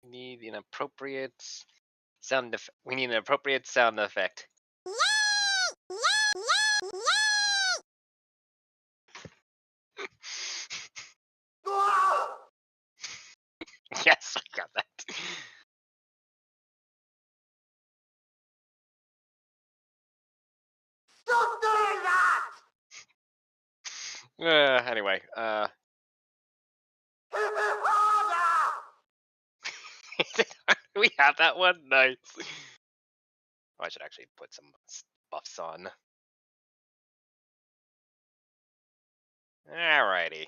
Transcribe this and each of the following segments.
need an appropriate sound effect. We need an appropriate sound effect. Yes, I got that. Stop doing that! Anyway, Hit it harder! we have that one. Nice. Oh, I should actually put some buffs on. Alrighty.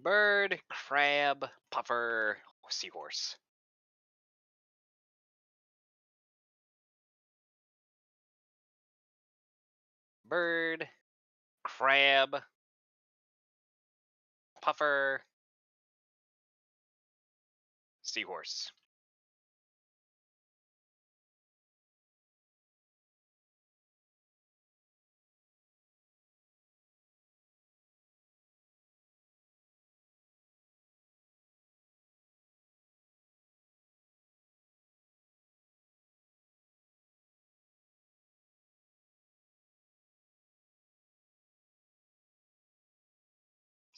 Bird, crab, puffer, seahorse. Bird, crab, puffer, seahorse.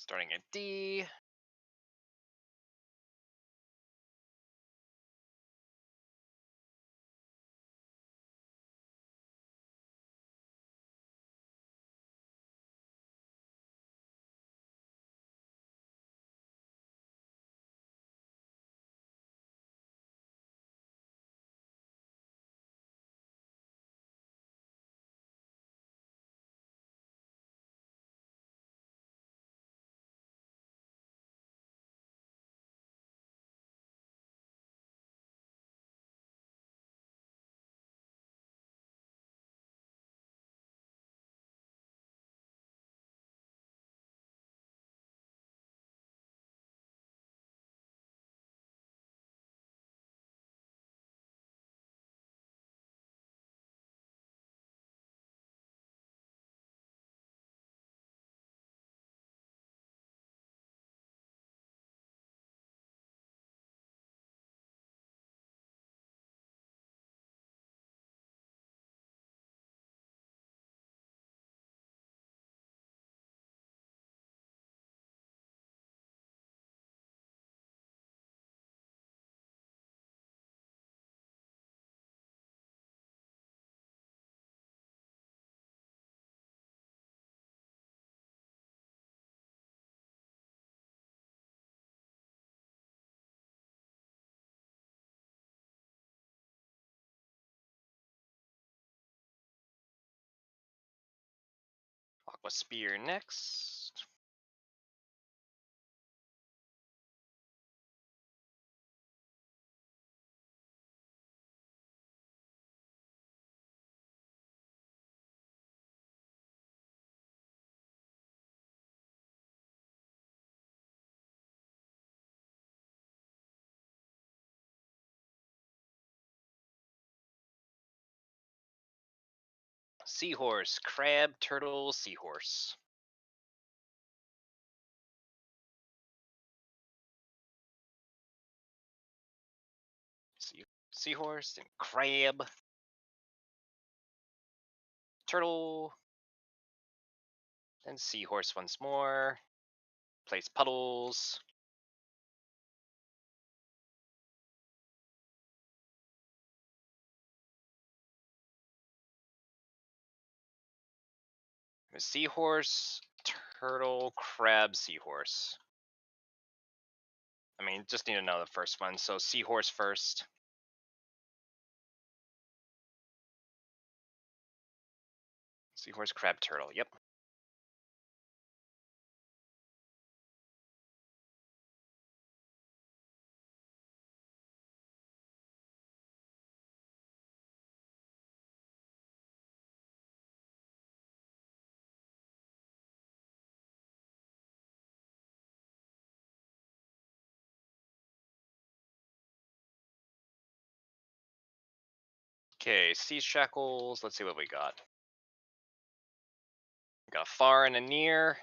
Starting at D. Aqua Spear next. Seahorse, crab, turtle, seahorse. Seahorse and crab. Turtle. Then seahorse once more. Place puddles. Seahorse, turtle, crab, seahorse. I mean, just need to know the first one. So seahorse first. Seahorse, crab, turtle. Yep. Okay, sea shackles. Let's see what we got. We got a far and a near.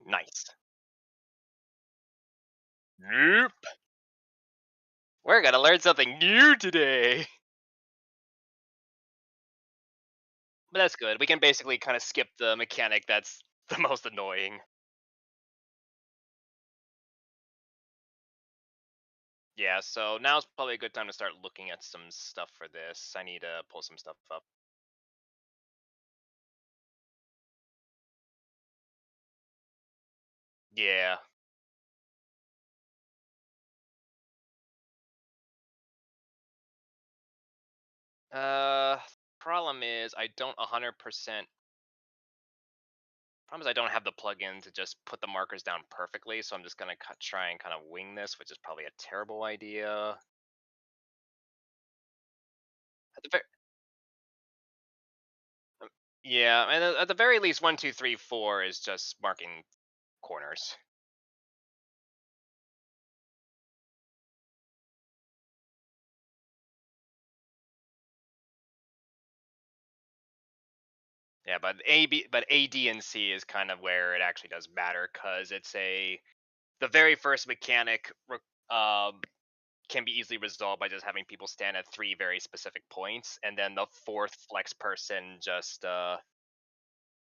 Nice. Nope. We're gonna learn something new today. But that's good. We can basically kind of skip the mechanic that's the most annoying. Yeah, so now's probably a good time to start looking at some stuff for this. I need to pull some stuff up. Yeah. Problem is I don't 100%. Problem is I don't have the plugin to just put the markers down perfectly, so I'm just gonna try and kind of wing this, which is probably a terrible idea. At the yeah, and at the very least, 1, 2, 3, 4 is just marking corners. Yeah, but A, D, and C is kind of where it actually does matter because it's the very first mechanic can be easily resolved by just having people stand at 3 very specific points, and then the fourth flex person just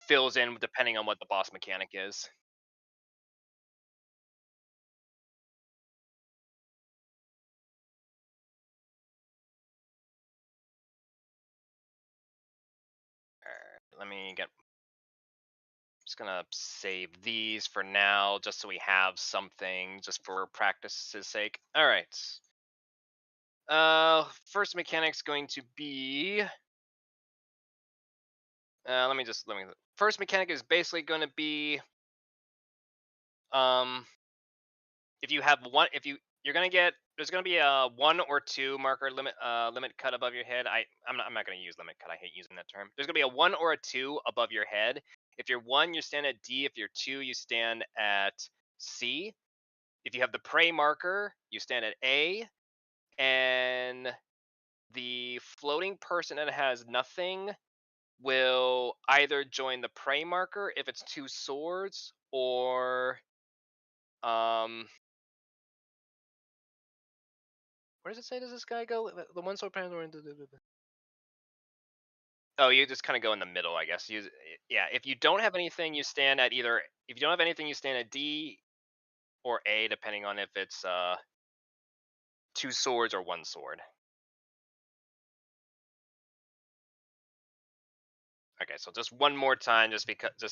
fills in depending on what the boss mechanic is. Alright, let me get. Just gonna save these for now, just so we have something, just for practice's sake. All right. First mechanic's going to be. Let me. First mechanic is basically going to be. Um, if you have one, if you're gonna get, there's gonna be a 1 or 2 marker limit cut above your head. I'm not gonna use limit cut. I hate using that term. There's gonna be a 1 or a 2 above your head. If you're 1, you stand at D. If you're 2, you stand at C. If you have the prey marker, you stand at A, and the floating person that has nothing will either join the prey marker if it's 2 swords, or where does it say? Does this guy go? The one sword panel or oh, you just kind of go in the middle, I guess. Yeah. If you don't have anything, you stand at either. If you don't have anything, you stand at D or A, depending on if it's 2 swords or 1 sword. Okay, so just one more time, just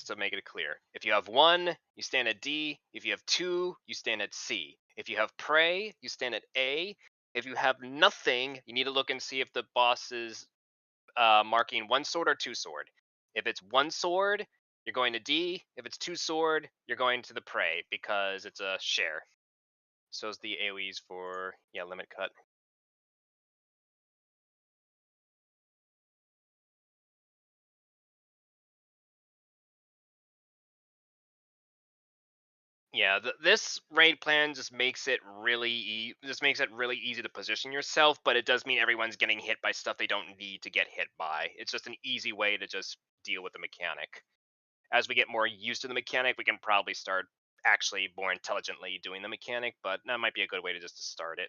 to make it clear. If you have 1, you stand at D. If you have 2, you stand at C. If you have prey, you stand at A. If you have nothing, you need to look and see if the boss is marking 1 sword or 2 sword. If it's 1 sword, you're going to D. If it's 2 sword, you're going to the prey because it's a share. So is the AoEs for limit cut. Yeah, this raid plan just makes it really easy to position yourself, but it does mean everyone's getting hit by stuff they don't need to get hit by. It's just an easy way to just deal with the mechanic. As we get more used to the mechanic, we can probably start actually more intelligently doing the mechanic, but that might be a good way to just to start it.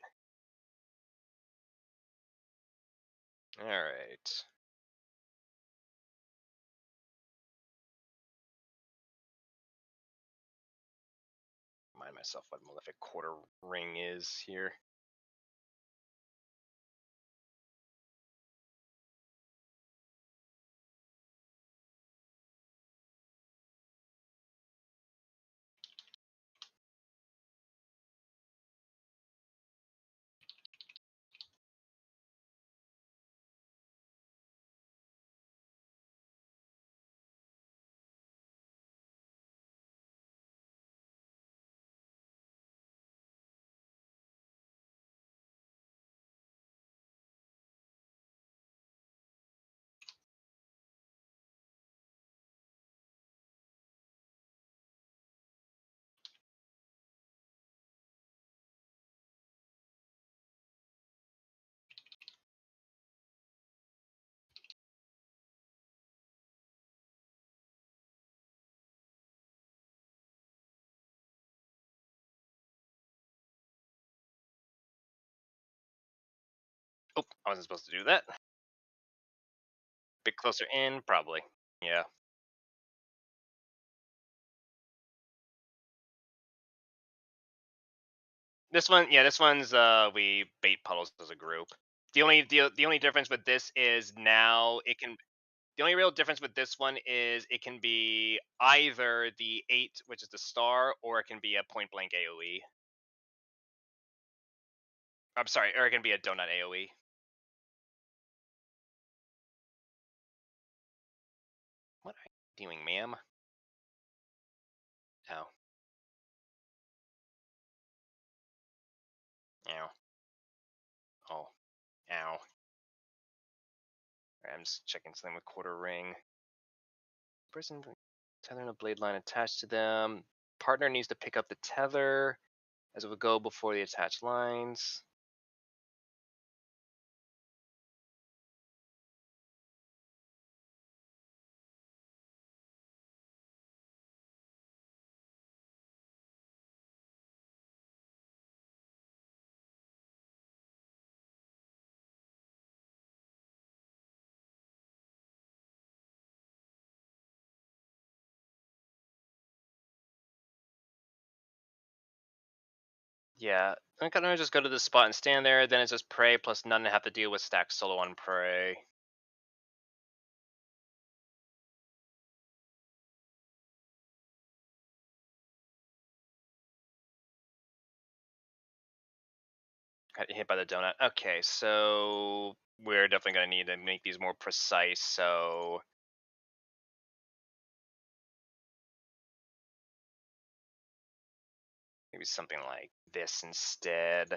All right. Remind myself what Malefic Quarter Ring is here. I wasn't supposed to do that. Bit closer in, probably. Yeah. This one, yeah, this one's we bait puddles as a group. The only difference with this is now it can. The only real difference with this one is it can be either the 8, which is the star, or it can be a point blank AoE. I'm sorry, or it can be a donut AoE. What are you doing, ma'am? Ow. Ow. Oh. Ow. Alright, I'm just checking something with quarter ring. Person tether and a blade line attached to them. Partner needs to pick up the tether as it would go before the attached lines. Yeah, I'm gonna just go to this spot and stand there. Then it's just prey plus none to have to deal with stack solo on prey. Got hit by the donut. Okay, so we're definitely gonna need to make these more precise. So maybe something like this instead.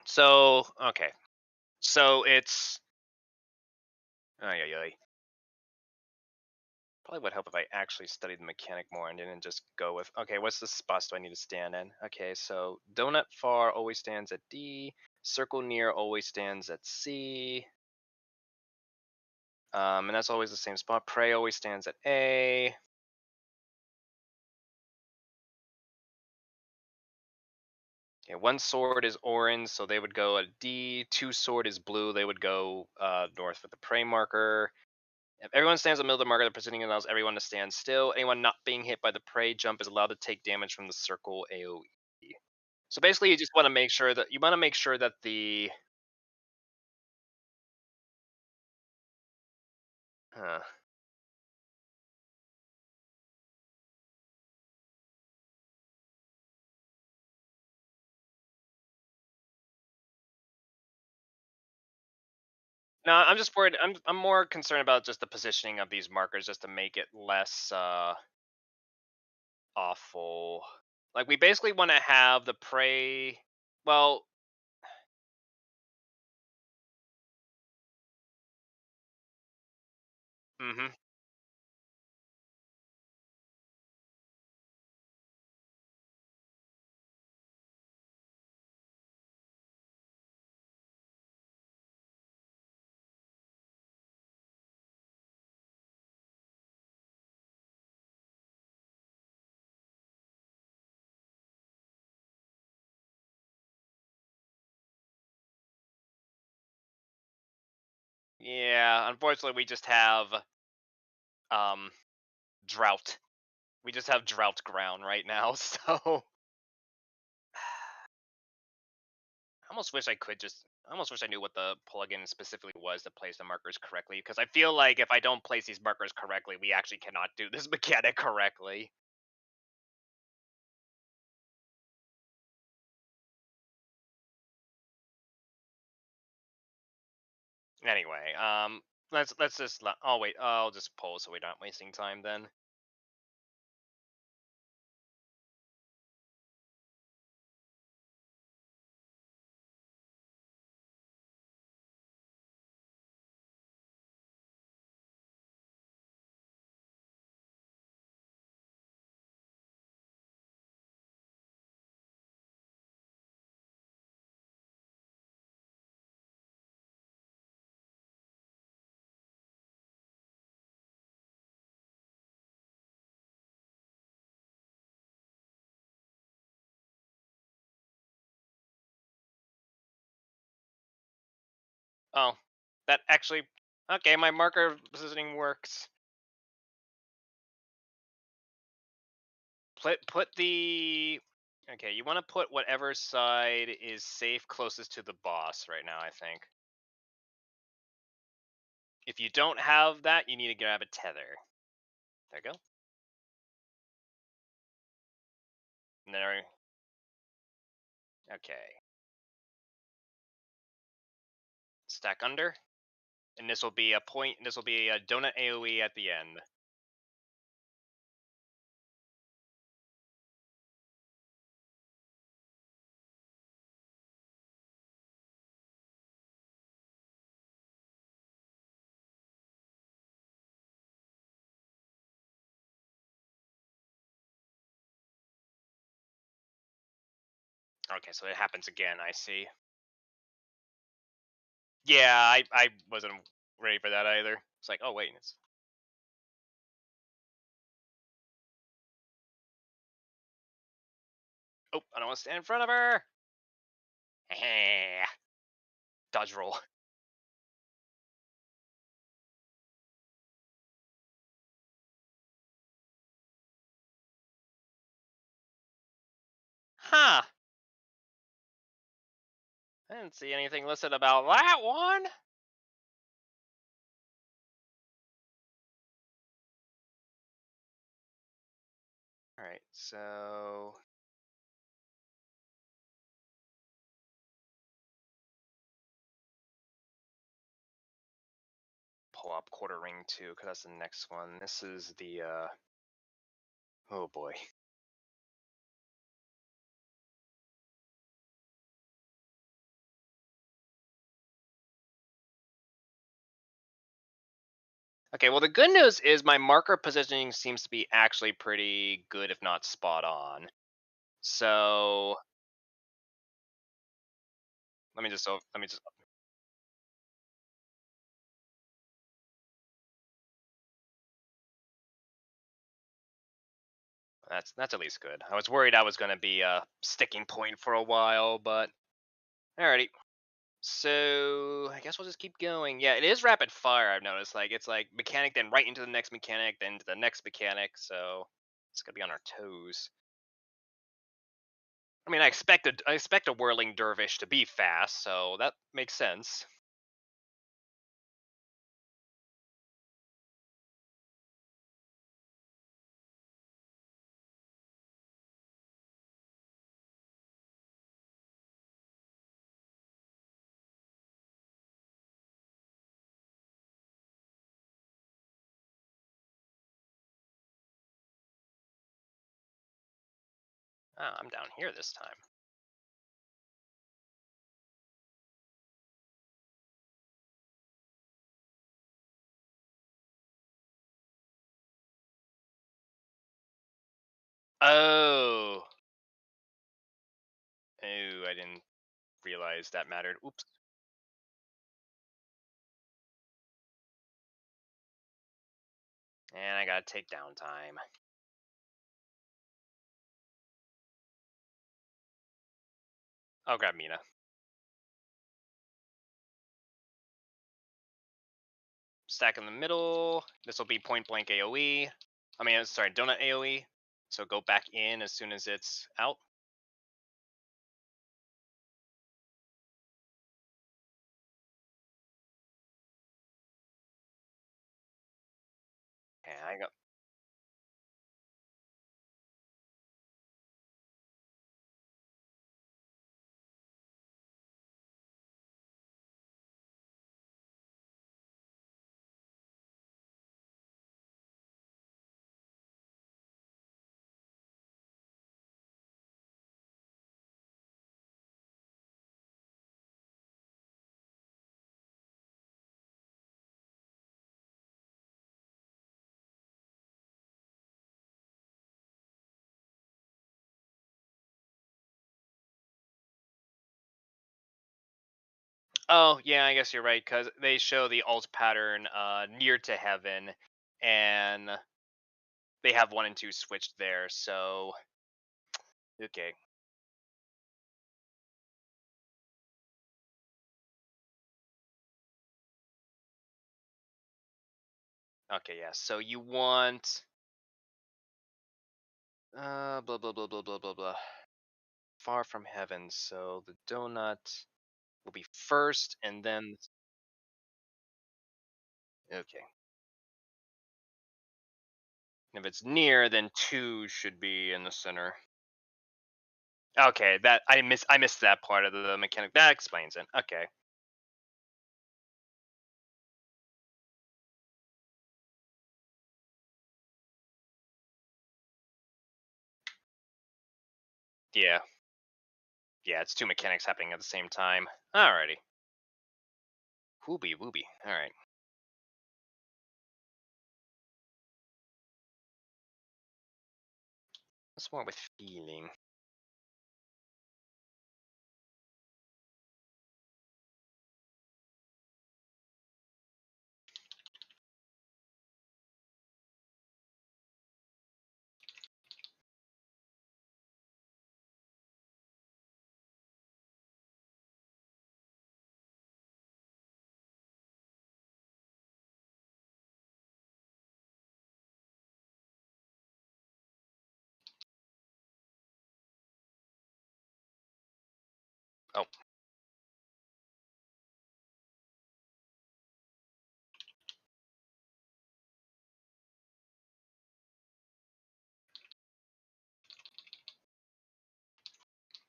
So okay, so it's yeah, yeah. Probably would help if I actually studied the mechanic more and didn't just go with, okay, what's the spots do I need to stand in? Okay, so donut far always stands at D, circle near always stands at C, and that's always the same spot. Prey always stands at A. Okay, one sword is orange, so they would go at D. Two sword is blue, they would go north with the prey marker. If everyone stands in the middle of the marker, the positioning allows everyone to stand still. Anyone not being hit by the prey jump is allowed to take damage from the circle AoE. So basically, you just want to make sure that the uh, no, I'm just worried. I'm more concerned about just the positioning of these markers, just to make it less awful. Like we basically want to have the prey. Well, hmm yeah. Unfortunately, we just have um drought. We just have drought ground right now. So I almost wish I could just. I almost wish I knew what the plugin specifically was to place the markers correctly, because I feel like if I don't place these markers correctly, we actually cannot do this mechanic correctly. Anyway, let's just oh wait, I'll just poll so we're not wasting time then. Oh, that actually okay. My marker positioning works. Put the okay. You want to put whatever side is safe closest to the boss right now. I think. If you don't have that, you need to grab a tether. There you go. And there. Okay. Stack under, and this will be a point. This will be a donut AOE at the end. Okay, so it happens again. I see. Yeah, I wasn't ready for that either. It's like, oh wait, it's oh, I don't want to stand in front of her. Dodge roll. Huh. I didn't see anything listed about that one. All right, so pull up Quarter Ring 2 because that's the next one. This is the oh boy. Okay, well the good news is my marker positioning seems to be actually pretty good, if not spot on. So let me just that's at least good. I was worried I was gonna be a sticking point for a while, but alrighty. So I guess we'll just keep going. Yeah, it is rapid fire. I've noticed. Like it's like mechanic, then right into the next mechanic, then to the next mechanic. So it's gonna be on our toes. I mean, I expect a whirling dervish to be fast, so that makes sense. Ah, I'm down here this time. Oh, oh, I didn't realize that mattered. Oops. And I gotta take down time. I'll grab Mina. Stack in the middle. This will be point blank AoE. I mean, sorry, donut AoE. So go back in as soon as it's out. Okay, I got. Oh, yeah, I guess you're right because they show the alt pattern near to heaven, and they have 1 and 2 switched there. So okay, okay, yeah. So you want blah blah blah blah blah blah blah. Far from heaven. So the donut will be first, and then okay. If it's near, then 2 should be in the center. Okay, that I missed that part of the mechanic. That explains it. Okay. Yeah. Yeah, it's 2 mechanics happening at the same time. Alrighty. Whoopie whoopie. Alright. What's more with feeling? Oh,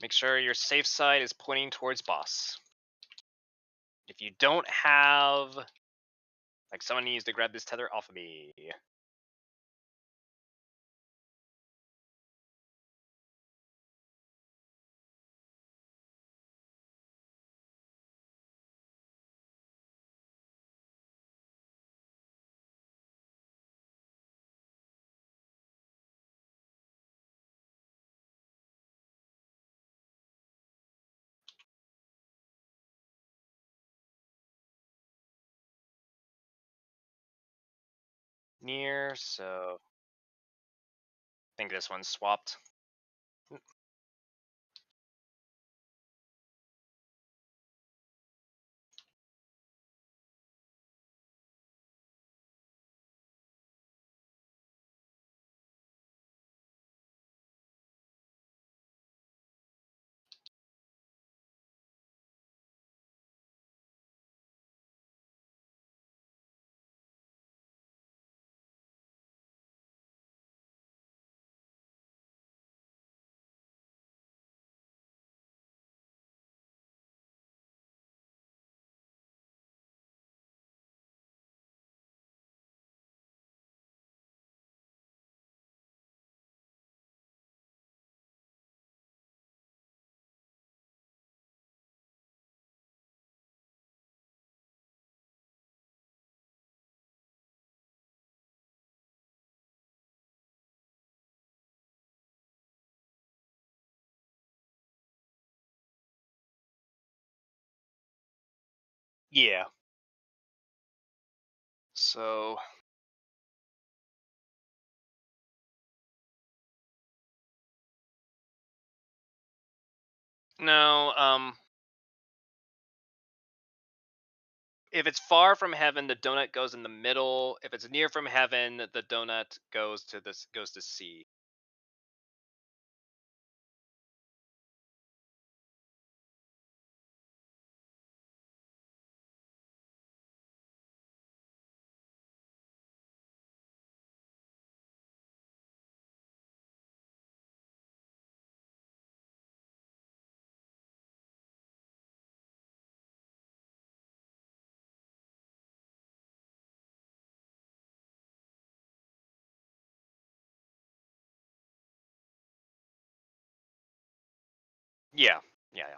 make sure your safe side is pointing towards boss. If you don't have like someone needs to grab this tether off of me. Near, so I think this one's swapped. Yeah. So no, if it's far from heaven, the donut goes in the middle. If it's near from heaven, the donut goes to C. Yeah. Yeah, yeah.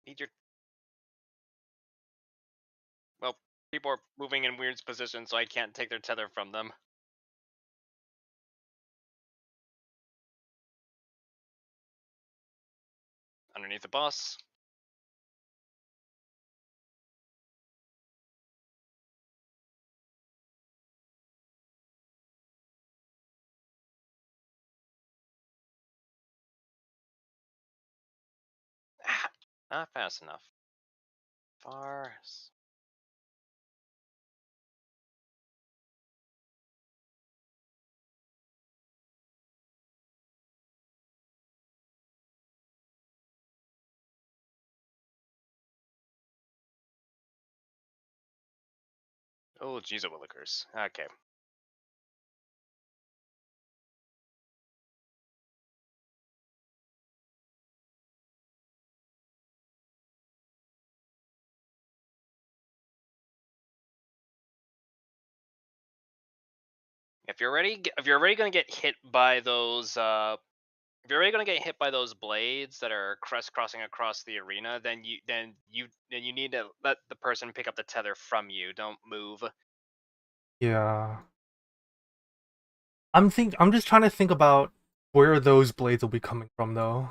Need your. Well, people are moving in weird positions, so I can't take their tether from them. Underneath the boss. Ah, not fast enough. Far. Oh, jeez, willikers. Okay. If you're already gonna get hit by those, if you're already gonna get hit by those blades that are crisscrossing across the arena, then you need to let the person pick up the tether from you. Don't move. Yeah. I'm just trying to think about where those blades will be coming from though.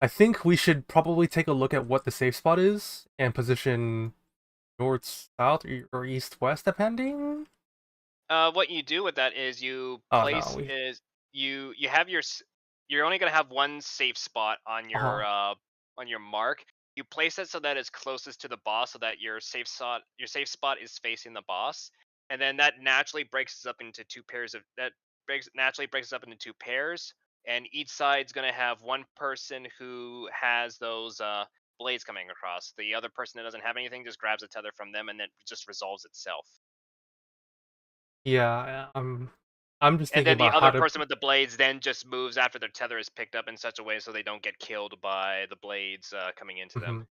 I think we should probably take a look at what the safe spot is and position north, south, or east, west, depending. What you do with that is Oh no, we. you have you're only gonna have one safe spot on your mark. You place it so that it's closest to the boss, so that your safe spot is facing the boss, and then that naturally breaks up into two pairs of that breaks naturally breaks up into two pairs, and each side's gonna have one person who has those blades coming across. The other person that doesn't have anything just grabs a tether from them, and then it just resolves itself. Yeah, I'm just And thinking then the about other how to. person with the blades then just moves after their tether is picked up in such a way so they don't get killed by the blades coming into them. Mhm.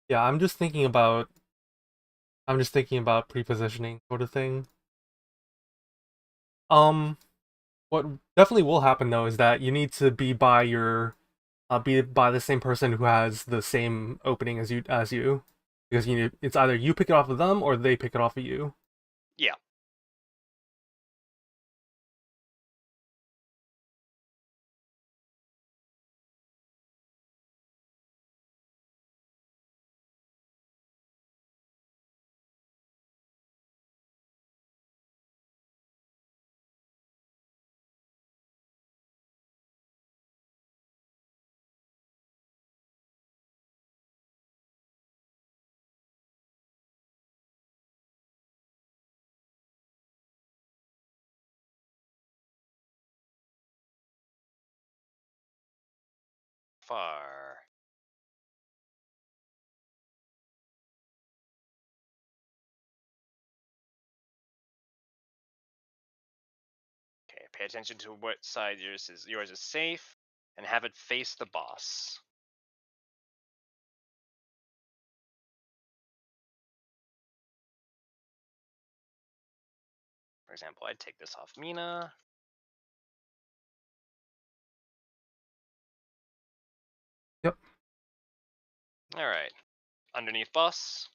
Yeah, I'm just thinking about pre-positioning sort of thing. Um, what definitely will happen though is that you need to be by the same person who has the same opening as you, because it's either you pick it off of them or they pick it off of you. Yeah. Far. Okay, pay attention to what side yours is safe and have it face the boss. For example, I'd take this off Mina. Yep. Alright. Underneath boss.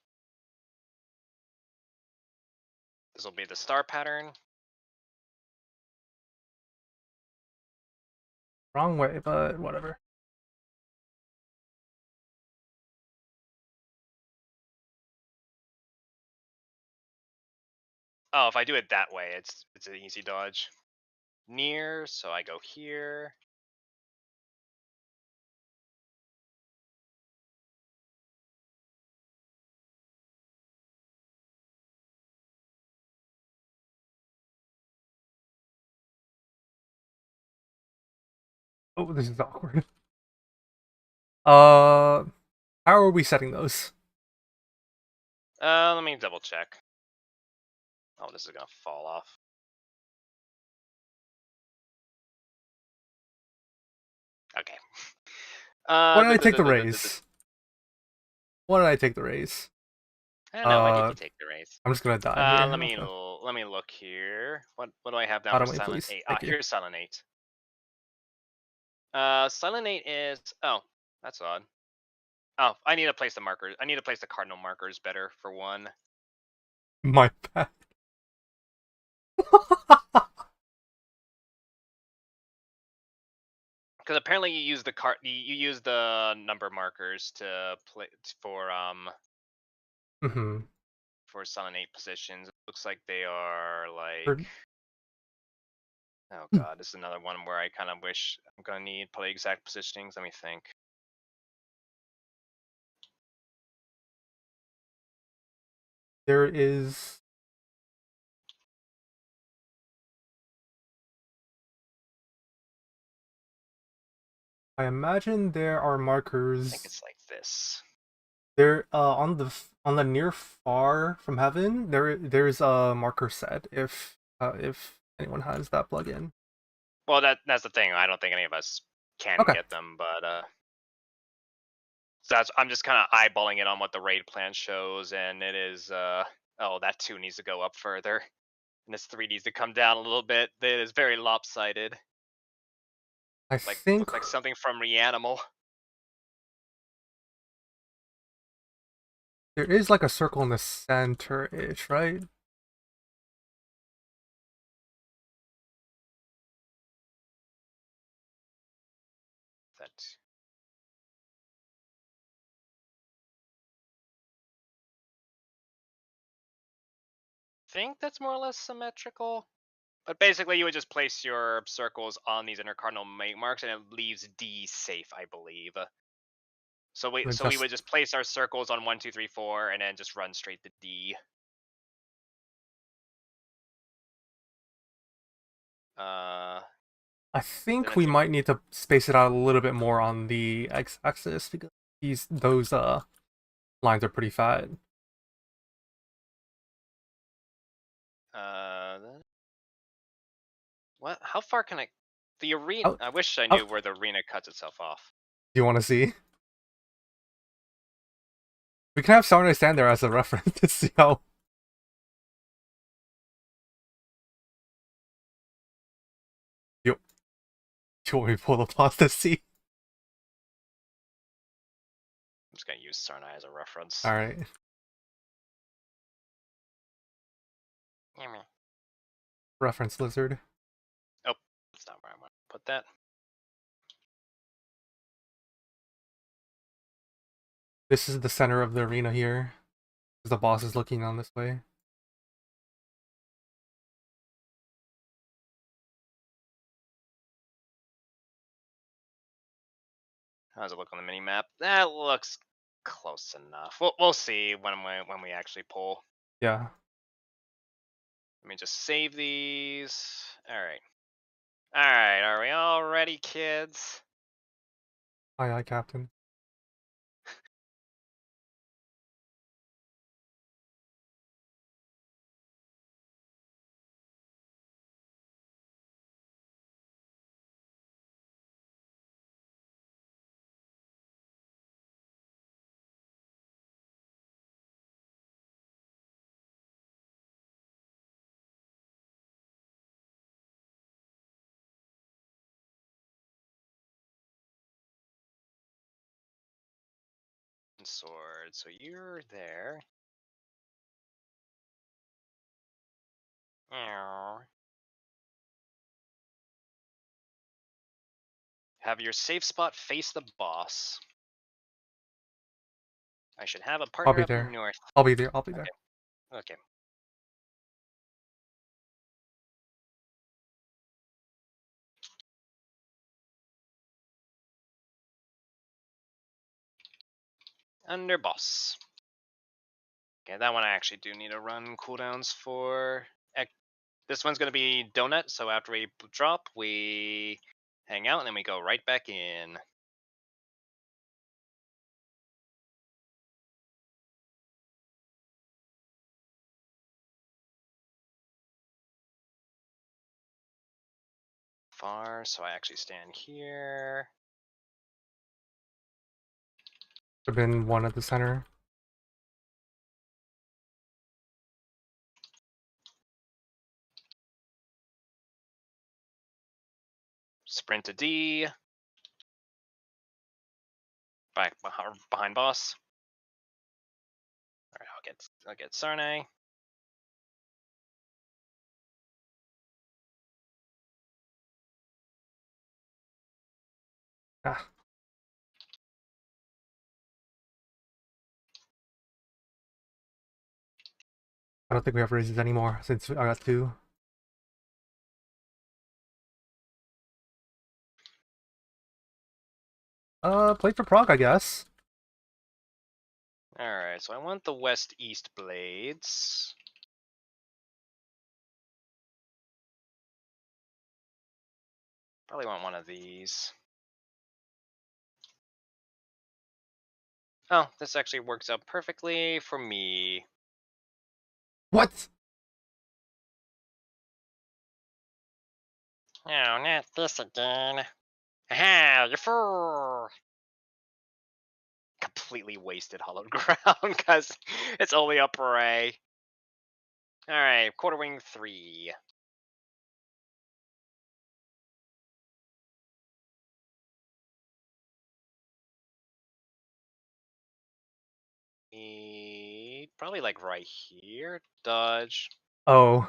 This will be the star pattern. Wrong way, but whatever. Oh, if I do it that way, it's an easy dodge. Near, so I go here. Oh, this is awkward. How are we setting those? Let me double check. Oh, this is gonna fall off. Okay. Why did I take the raise? Why did I take the raise? I don't know. Why did you take the raise? I'm just gonna die here. Let me look here. What do I have down for Automate, Silent please. 8? Thank you. Here's Silent 8. Silent 8 is, oh, that's odd. Oh, I need to place the markers. I need to place the cardinal markers better for one. My bad. Because apparently you use the you use the number markers to play Mm-hmm. for Selenate positions. It looks like they are like. Oh god, this is another one where I kind of wish I'm gonna need probably exact positionings. Let me think. There is. I imagine there are I think markers. it's like this. There, on the near far from heaven, there's a marker set if anyone has that plugin. Well, that's the thing. I don't think any of us can Okay. get them, but so I'm just kind of eyeballing it on what the raid plan shows, and it is oh, that 2 needs to go up further, and this 3 needs to come down a little bit. It is very lopsided. I Like think look like something from Reanimal. there is like a circle in the center-ish, right? That think that's more or less symmetrical. But basically, you would just place your circles on these intercardinal marks, and it leaves D safe, I believe. So we would just place our circles on 1, 2, 3, 4, and then just run straight to D. I think we might need to space it out a little bit more on the x-axis because those lines are pretty fat. What? How far can I? The arena. Oh, I wish I knew where the arena cuts itself off. Do you want to see? We can have Sarnay stand there as a reference to see how. Do you want me to pull the plots to see? I'm just gonna use Sarnai as a reference. All right. Reference lizard. Oh, that's not where I want to put that. This is the center of the arena here. The boss is looking on this way. How does it look on the mini map? That looks close enough. We'll see when we actually pull. Yeah. Let me just save these. All right. All right. Are we all ready, kids? Aye, aye, Captain. Sword. So you're there. Have your safe spot face the boss. I should have a I'll partner be up there. north. I'll be there. I'll be there. Okay. Under boss. Okay, that one I actually do need to run cooldowns for. This one's gonna be donut, so after we drop, we hang out and then we go right back in. Far, so I actually stand here. There've been one at the center. Sprint to D. Back behind boss. Alright, I'll get Sarnay. Ah. I don't think we have raises anymore since I got 2. Play for Prague, I guess. Alright, so I want the west-east blades. Probably want one of these. Oh, this actually works out perfectly for me. What? Oh, not this again. Aha, you're fool! Completely wasted hollowed ground because it's only up array. Alright, quarter wing 3. Probably like right here. Dodge. Oh.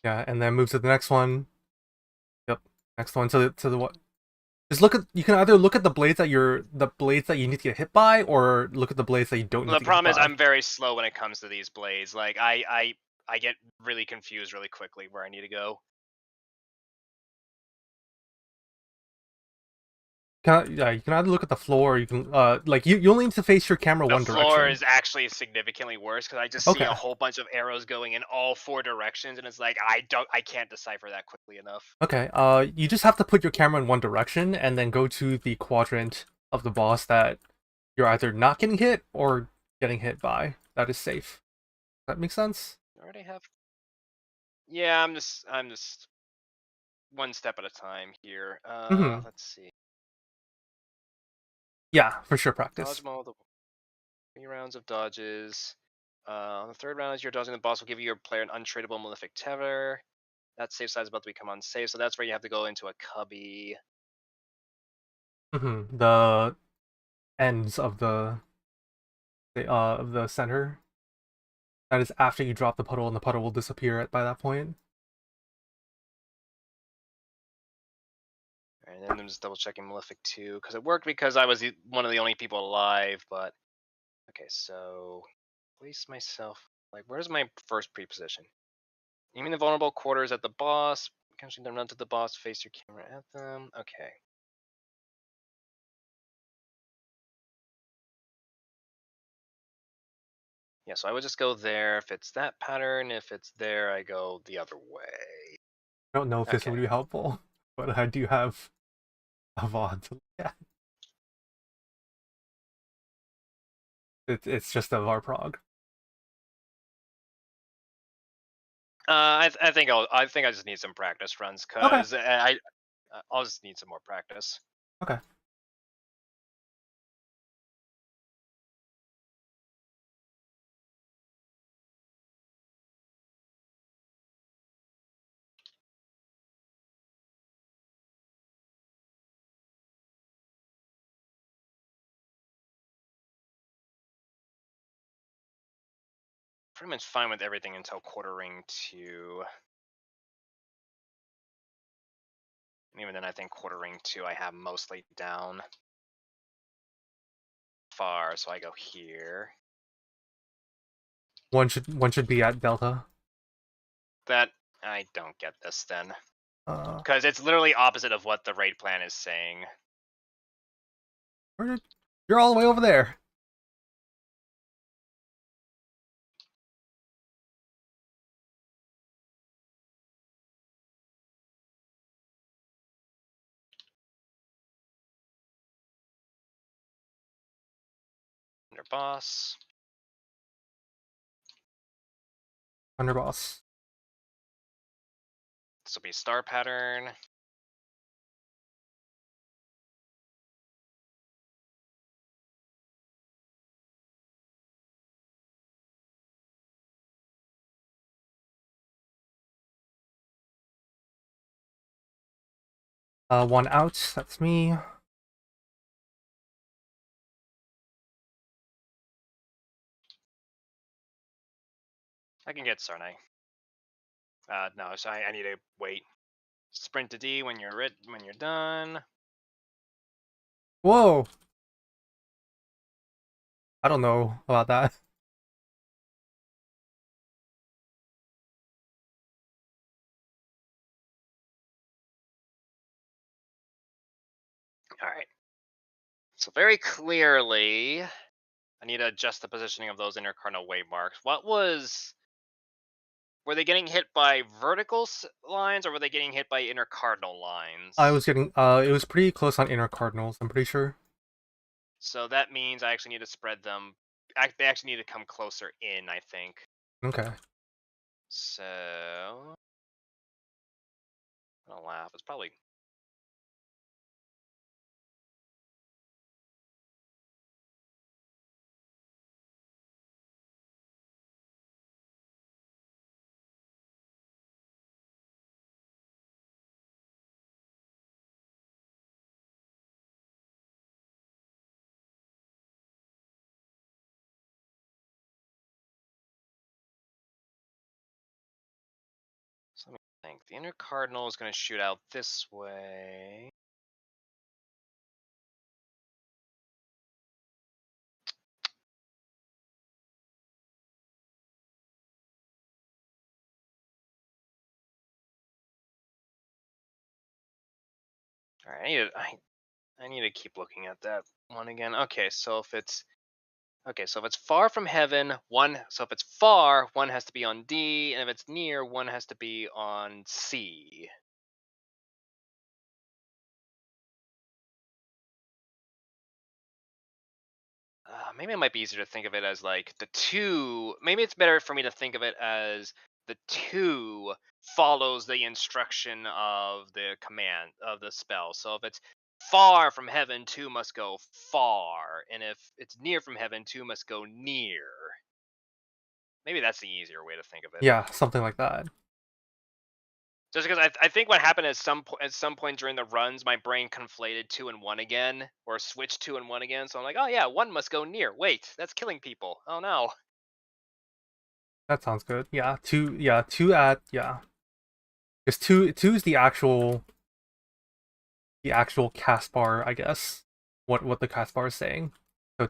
Yeah, and then move to the next one. Yep. Next one to the what? Just look at, you can either look at the blades that you need to get hit by, or look at the blades that you don't need The to get hit problem is by. I'm very slow when it comes to these blades. Like I get really confused really quickly where I need to go. Yeah, you can either look at the floor, or you can like you only need to face your camera The one floor direction. is actually significantly worse because I just see Okay. a whole bunch of arrows going in all 4 directions, and it's like I can't decipher that quickly enough. Okay, you just have to put your camera in one direction and then go to the quadrant of the boss that you're either not getting hit or getting hit by. That is safe. That makes sense? I already have. Yeah, I'm just one step at a time here. Mm-hmm. Let's see. Yeah, for sure practice. Dodge all the 3 rounds of dodges. On the 3rd round, as you're dodging, the boss will give your player an untradeable Malefic Tether. That save side is about to become unsafe, so that's where you have to go into a cubby. Mm-hmm. The ends of the center. That is after you drop the puddle, and the puddle will disappear by that point. And then I'm just double checking Malefic 2 because it worked because I was one of the only people alive. But okay, so place myself like where's my first pre-position? Aiming the vulnerable quarters at the boss. Potentially them run to the boss. Face your camera at them. Okay. Yeah, so I would just go there if it's that pattern. If it's there, I go the other way. I don't know if this Okay. would be helpful, but I do have a VOD to look at. It's just a Varprog. I think I just need some practice runs Okay. because I'll just need some more practice. Okay. Pretty much fine with everything until quarter ring 2. And even then, I think quarter ring 2 I have mostly down far, so I go here. One should be at Delta. That I don't get this then, Uh, because it's literally opposite of what the raid plan is saying. you're all the way over there. Under boss. Underboss. This will be star pattern. One out. That's me. I can get Sarnai. No, so I need to wait. Sprint to D when you're when you're done. Whoa! I don't know about that. All right. So very clearly, I need to adjust the positioning of those inner cardinal waymarks. Were they getting hit by vertical lines or were they getting hit by inner cardinal lines? I was getting, it was pretty close on inner cardinals, I'm pretty sure. So that means I actually need to spread them. They actually need to come closer in, I think. Okay. So, I'm gonna laugh. It's probably. So let me think. The inner cardinal is going to shoot out this way. All right, I need to keep looking at that one again. Okay, so if it's far from heaven, if it's far, one has to be on D, and if it's near, one has to be on C. Maybe it might be easier to think of it as like the two. Maybe it's better for me to think of it as the two follows the instruction of the command of the spell. So if it's far from heaven, two must go far, and if it's near from heaven, two must go near. Maybe that's the easier way to think of it. Yeah, something like that. Just because I think what happened at some point during the runs, my brain conflated 2 and 1 again, or switched 2 and 1 again. So I'm like, oh yeah, 1 must go near. Wait, that's killing people. Oh no. That sounds good. Yeah, two at, yeah. Because two is the actual cast bar, I guess. What the cast bar is saying. So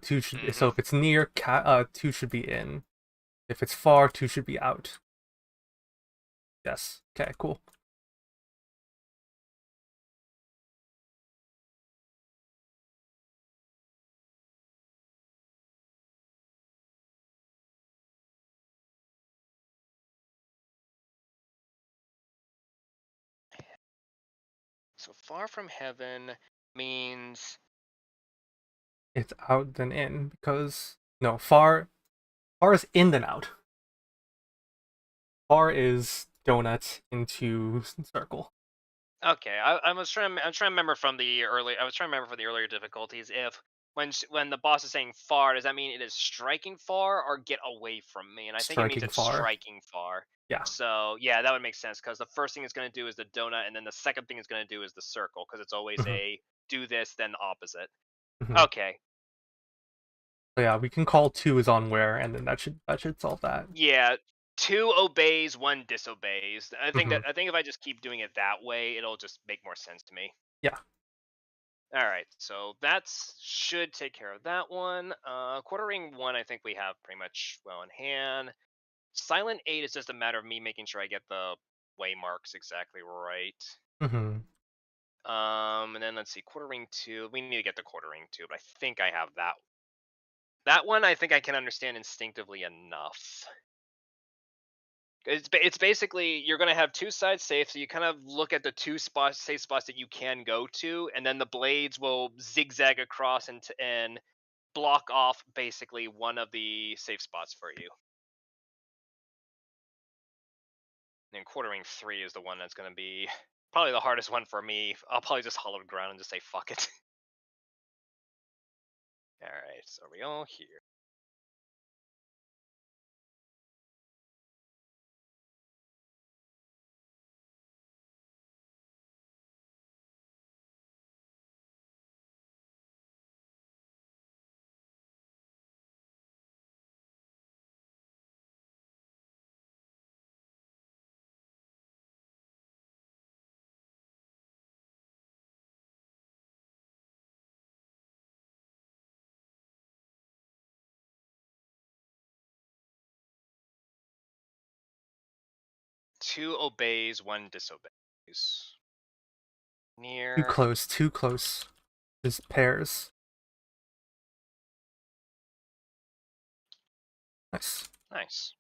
so if it's near, two should be in. If it's far, two should be out. Yes. Okay, cool. So far from heaven means It's out then in because no, far is in then out. Far is donut into circle. okay. I was trying. I'm trying to remember from the early. I was trying to remember for the earlier difficulties. If when the boss is saying far, does that mean it is striking far or get away from me? And I think it means Striking it's far. striking far. Yeah. So yeah, that would make sense because the first thing it's going to do is the donut, and then the second thing it's going to do is the circle because it's always hmm a do this then the opposite. hmm Okay. So yeah, we can call two is on where, and then that should solve that. Yeah. 2 obeys, 1 disobeys. hmm I think if I just keep doing it that way, it'll just make more sense to me. Yeah. All right, so that's should take care of that one. Quartering 1, I think we have pretty much well in hand. Silent 8 is just a matter of me making sure I get the waymarks exactly right. hmm And then let's see, quartering 2. We need to get the quartering 2, but I think I have that. That one I think I can understand instinctively enough. It's basically you're gonna have 2 sides safe, so you kind of look at the 2 safe spots that you can go to, and then the blades will zigzag across and block off basically one of the safe spots for you. And quartering 3 is the one that's gonna be probably the hardest one for me. I'll probably just hollow ground and just say fuck it. All right, so are we all here? 2 obeys, 1 disobeys. Too Near. close, too close. Just pairs. Nice. Nice.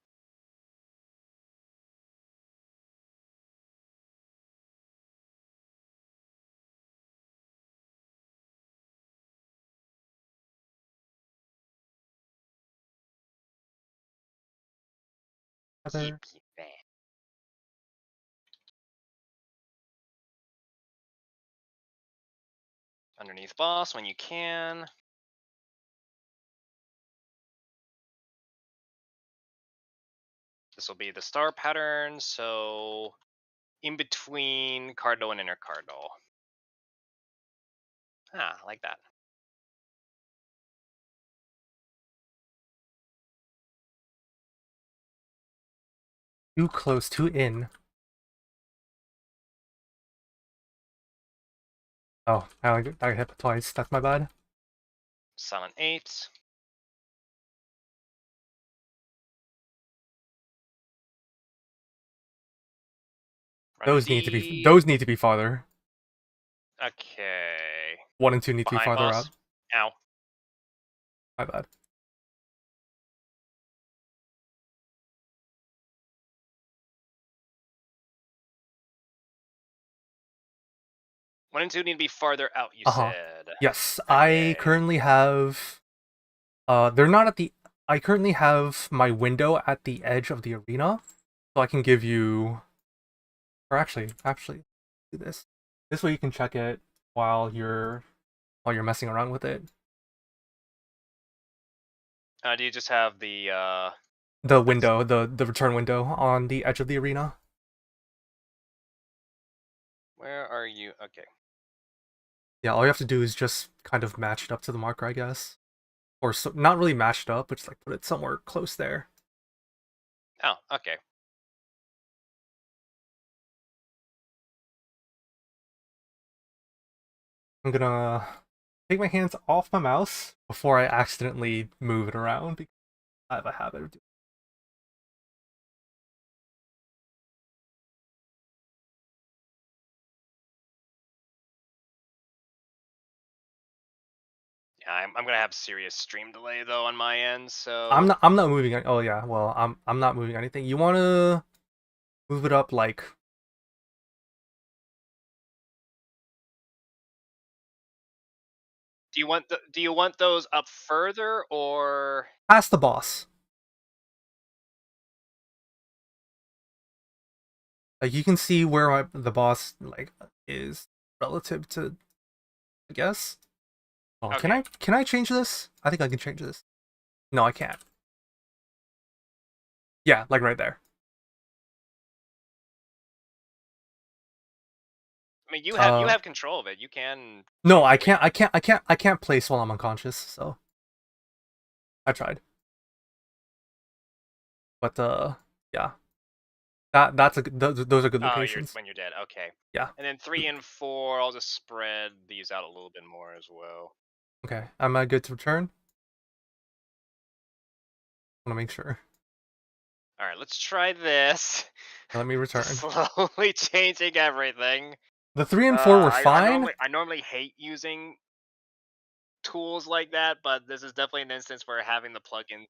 Other. Keep that. Underneath boss when you can. This will be the star pattern, so in between cardinal and inner cardinal. Ah, I like that. Too close, too in. Oh, I hit it twice. That's my bad. Silent 8. Run Those need to be farther. Okay. 1 and 2 need to be Behind farther boss. out. Ow. My bad. One and 2 need to be farther out, you Uh-huh. said. Yes, Okay. I currently have... they're not at the... I currently have my window at the edge of the arena, so I can give you... Or actually, do this. This way you can check it while you're messing around with it. Do you just have the The window, the return window on the edge of the arena. where are you? Okay. Yeah, all you have to do is just kind of match it up to the marker, I guess. Or so, not really matched up, but just like put it somewhere close there. Oh, okay. I'm gonna take my hands off my mouse before I accidentally move it around, because I have a habit of doing. Yeah, I'm gonna have serious stream delay though on my end, so I'm not moving it. Oh yeah, well I'm not moving anything. You wanna move it up like do you want those up further or past the boss. Like you can see where the boss like is relative to, I guess. Oh, okay. can I change this? I think I can change this. No, I can't. Yeah, like right there. I mean, you Uh, have control of it. You can no, change I it when can't. I can't place while I'm unconscious. So I tried, but yeah, that's a those are good you're locations. when you're dead. Okay. Yeah. And then 3 and 4, I'll just spread these out a little bit more as well. Okay. Am I good to return? Want to make sure. All right, let's try this. Let me return. Just slowly changing everything. The 3 and 4 were I fine. normally hate using tools like that, but this is definitely an instance where having the plugin.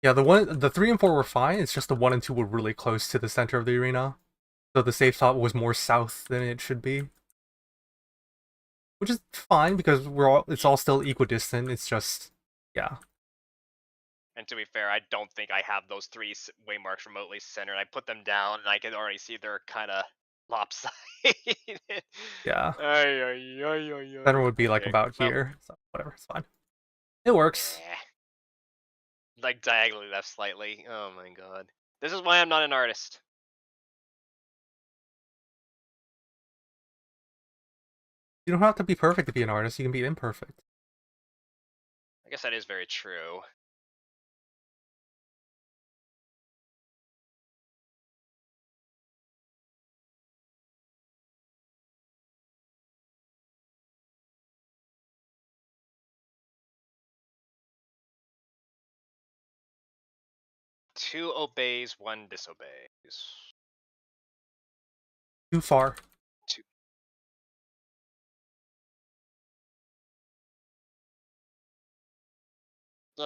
Yeah, the 3 and 4 were fine. It's just the 1 and 2 were really close to the center of the arena, so the safe spot was more south than it should be, which is fine because it's all still equidistant. It's just, yeah. And to be fair, I don't think I have those 3 waymarks remotely centered. I put them down, and I can already see they're kind of lopsided. Yeah. Ay, ay, ay, ay, Center ay. would be like Okay, about well, here. So whatever, it's fine. It works. yeah. Like diagonally left slightly. Oh my god. This is why I'm not an artist. You don't have to be perfect to be an artist. You can be imperfect. I guess that is very true. 2 obeys, 1 disobeys. Too far. Yay.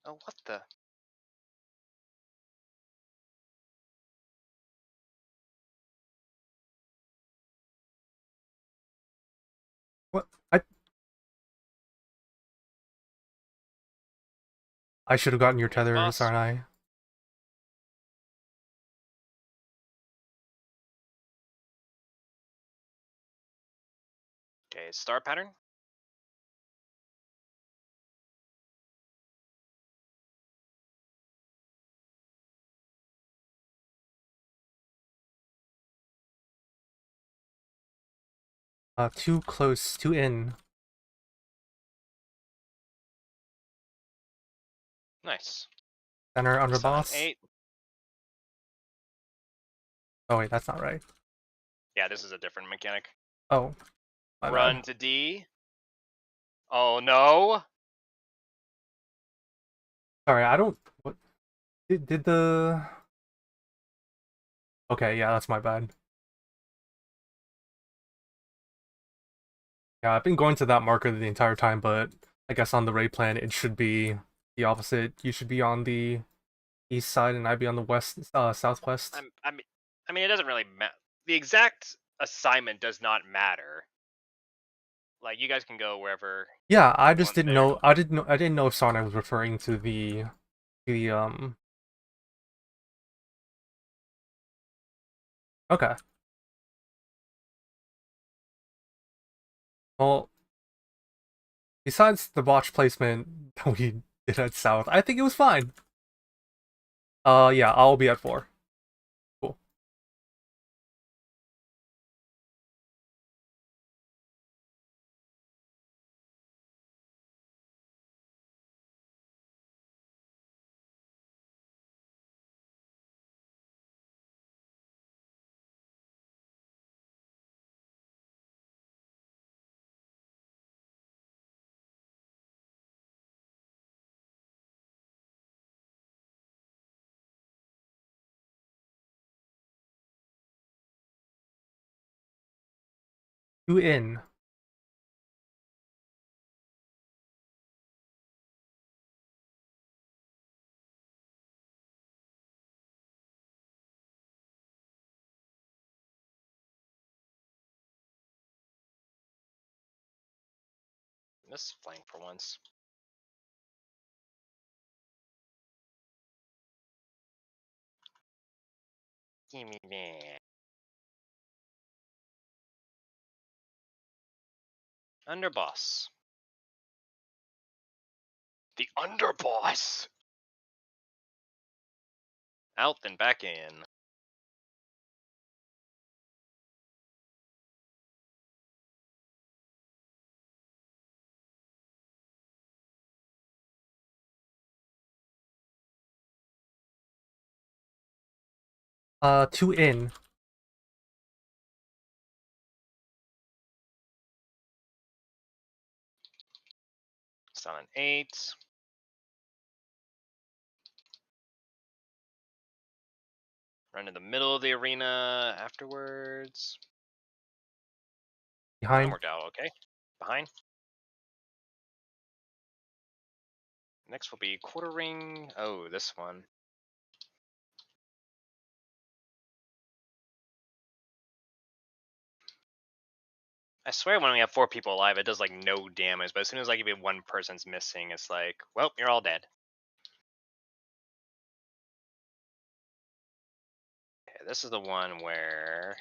Oh, what the? What? I should have gotten your Give me the tethers, boss. aren't I? Okay, star pattern. Too close, too in. Nice. Center under Summon boss. 8. Oh wait, that's not right. Yeah, this is a different mechanic. Oh, my Run bad. to D. Oh no. Sorry, I don't. What did the? Okay, yeah, that's my bad. Yeah, I've been going to that marker the entire time, but I guess on the raid plan it should be the opposite. You should be on the east side, and I'd be on the west, southwest. I mean, it doesn't really matter. The exact assignment does not matter. Like, you guys can go wherever. Yeah, I you just want didn't there. know. I didn't know if Sarna was referring to the. Okay. Well, besides the botch placement that we did at south, I think it was fine. Yeah, I'll be at 4. Cool. Two in. This flank for once. Give me that. Underboss. The underboss. Out then back in. Two in. Summon 8. Run to the middle of the arena afterwards. That Behind. worked out okay. Behind. Next will be quartering. Oh, this one. I swear when we have 4 people alive, it does like no damage, but as soon as like even one person's missing, it's like, well, you're all dead. Okay, this is the one where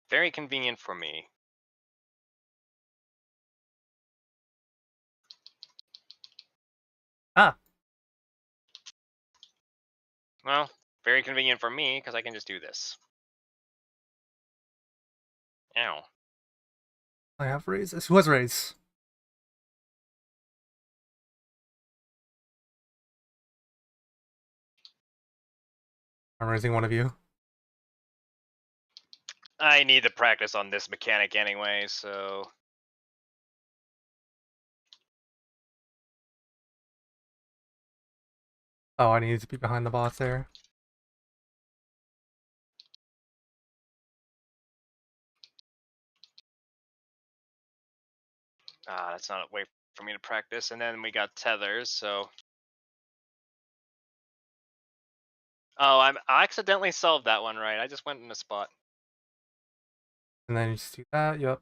very convenient for me. Ah. Well, very convenient for me because I can just do this. Ow. I have raises. Who has raise? I'm raising one of you. I need to practice on this mechanic anyway, so. Oh, I need to be behind the boss there. That's not a way for me to practice. And then we got tethers, so. Oh, I accidentally solved that one right. I just went in a spot. And then you just do that. Yep.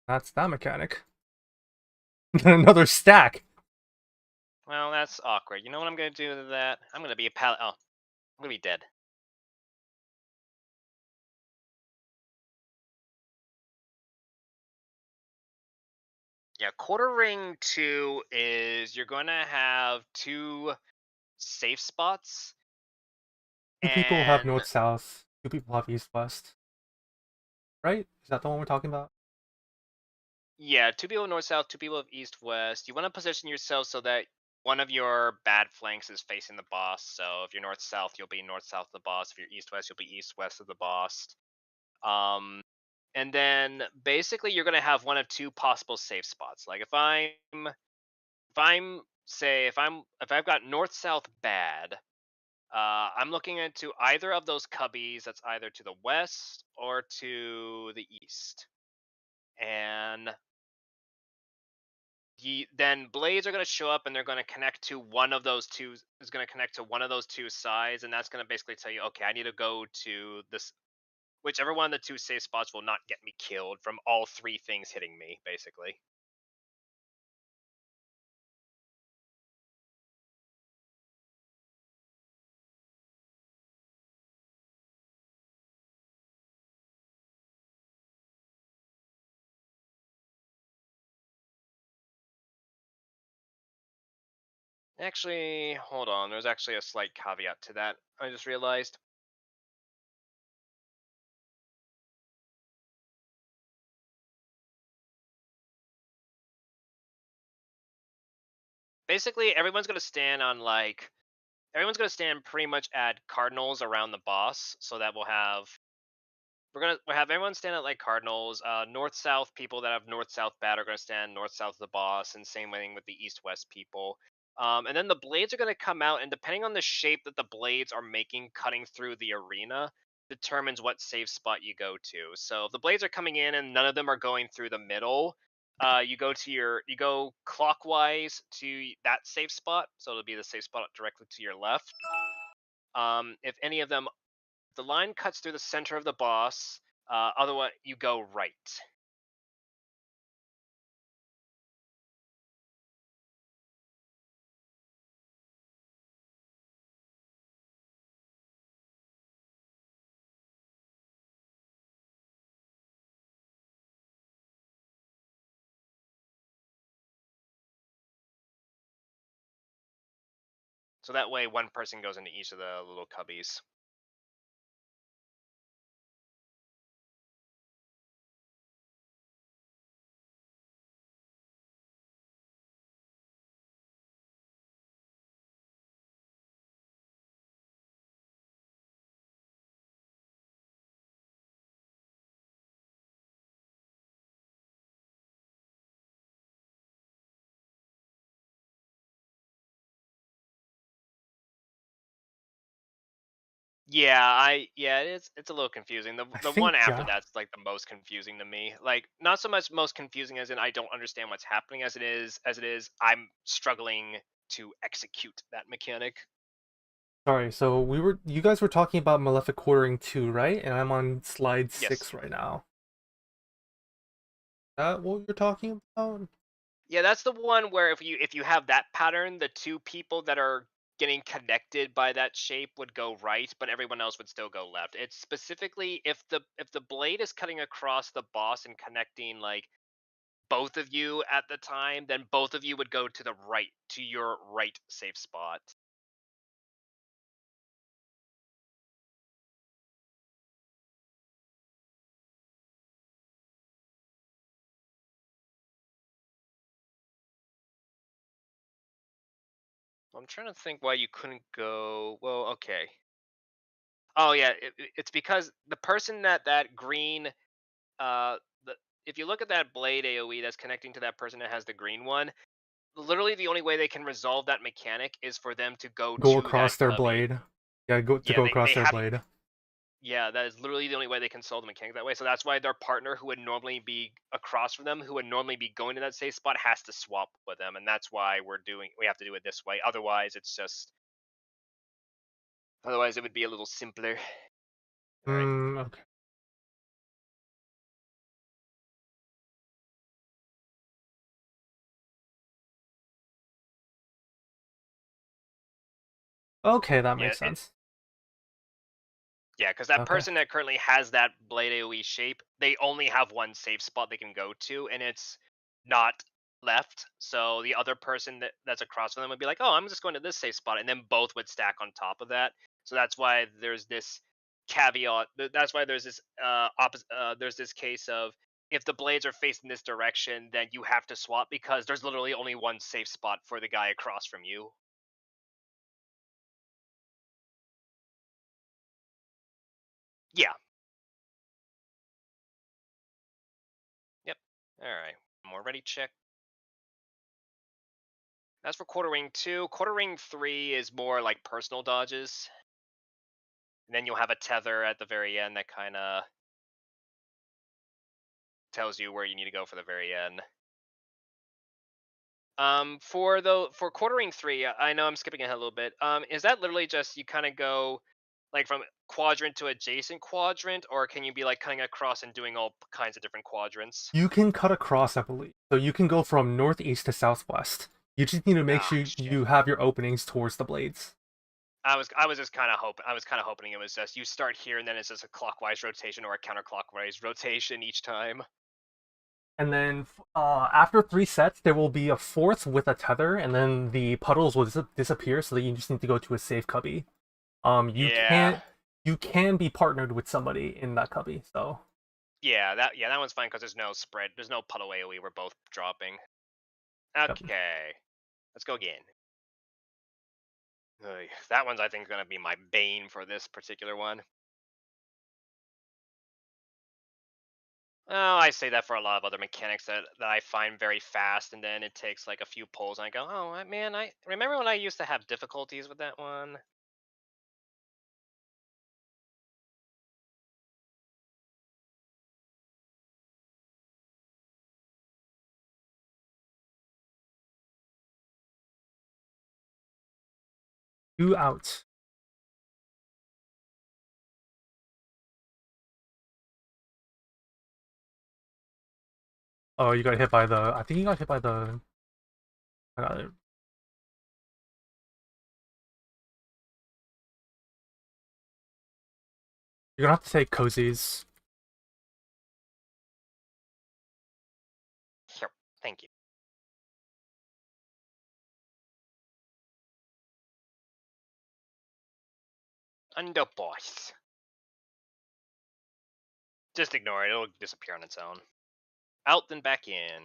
That's that mechanic. Then another stack. Well, that's awkward. You know what I'm gonna do to that? I'm gonna be a pal. Oh, I'm gonna be dead. Yeah, quarter ring 2 is you're gonna have 2 safe spots. Two people have And north south. Two people have east west. Right? Is that the one we're talking about? yeah, 2 people north south, 2 people of east west. You want to position yourself so that one of your bad flanks is facing the boss. So if you're north south, you'll be north south of the boss. If you're east west, you'll be east west of the boss. And then basically you're gonna have one of 2 possible safe spots. Like if I've got north south bad, I'm looking into either of those cubbies. That's either to the west or to the east, and then blades are going to show up and they're going to connect to one of those two. Is going to connect to one of those 2 sides, and that's going to basically tell you, okay, I need to go to this. Whichever one of the 2 safe spots will not get me killed from all 3 things hitting me, basically. Actually, hold on. There's actually a slight caveat to that. I just realized. Basically, everyone's going to stand on everyone's going to stand pretty much at cardinals around the boss, so that we'll have everyone stand at like cardinals. North south people that have north south bad are going to stand north south of the boss, and same thing with the east west people. And then the blades are going to come out, and depending on the shape that the blades are making, cutting through the arena determines what safe spot you go to. So if the blades are coming in and none of them are going through the middle, you go clockwise to that safe spot, so it'll be the safe spot directly to your left. If any of them, the line cuts through the center of the boss. Otherwise, you go right. So that way, one person goes into each of the little cubbies. Yeah, it's a little confusing. The I the think one after Jack. that's like the most confusing to me. Like not so much most confusing as in I don't understand what's happening as it is I'm struggling to execute that mechanic. Sorry, so you guys were talking about Malefic Quartering 2, right? And I'm on slide Yes. 6 right now. Is that what you're talking about? Yeah, that's the one where if you have that pattern, the 2 people that are getting connected by that shape would go right, but everyone else would still go left. It's specifically if the blade is cutting across the boss and connecting like both of you at the time, then both of you would go to the right, to your right safe spot. I'm trying to think why you couldn't go. Well, okay. Oh yeah, it's because the person that green uh the if you look at that blade AoE that's connecting to that person that has the green one, literally the only way they can resolve that mechanic is for them to go Go to that across their cubby. blade. Yeah, go to Yeah, go they across their have blade. yeah, that is literally the only way they can solve the mechanic that way. So that's why their partner who would normally be across from them, who would normally be going to that safe spot, has to swap with them, and that's why we have to do it this way. Otherwise it would be a little simpler. All right. Okay. Okay, that Yeah, makes sense. yeah, because that Okay. person that currently has that blade AoE shape, they only have one safe spot they can go to, and it's not left. So the other person that's across from them would be like, "Oh, I'm just going to this safe spot," and then both would stack on top of that. So that's why there's this caveat. That's why there's this there's this case of if the blades are facing this direction, then you have to swap because there's literally only one safe spot for the guy across from you. Yeah. Yep. All right. More ready check. As for Quarter Ring 2, Quarter Ring 3 is more like personal dodges. And then you'll have a tether at the very end that kind of tells you where you need to go for the very end. For Quarter Ring 3, I know I'm skipping ahead a little bit. Is that literally just you kind of go like from quadrant to adjacent quadrant, or can you be like cutting across and doing all kinds of different quadrants? You can cut across, I believe. So you can go from northeast to southwest. You just need to make Ah, sure shit. you have your openings towards the blades. I was just kind of hoping it was just you start here and then it's just a clockwise rotation or a counterclockwise rotation each time. And then after 3 sets, there will be a fourth with a tether, and then the puddles will disappear, so that you just need to go to a safe cubby. You Yeah. can be partnered with somebody in that cubby. So Yeah, that one's fine because there's no spread. There's no puddle AoE. We're both dropping. yep. Okay, let's go again. That one's I think gonna be my bane for this particular one. Oh, I say that for a lot of other mechanics that I find very fast, and then it takes like a few pulls, and I go, oh man, I remember when I used to have difficulties with that one. Two out. Oh, you got hit by the. I think you got hit by the. Uh, you're gonna have to take cozies. Here, thank you. Under boss. Just ignore it. It'll disappear on its own. Out then back in.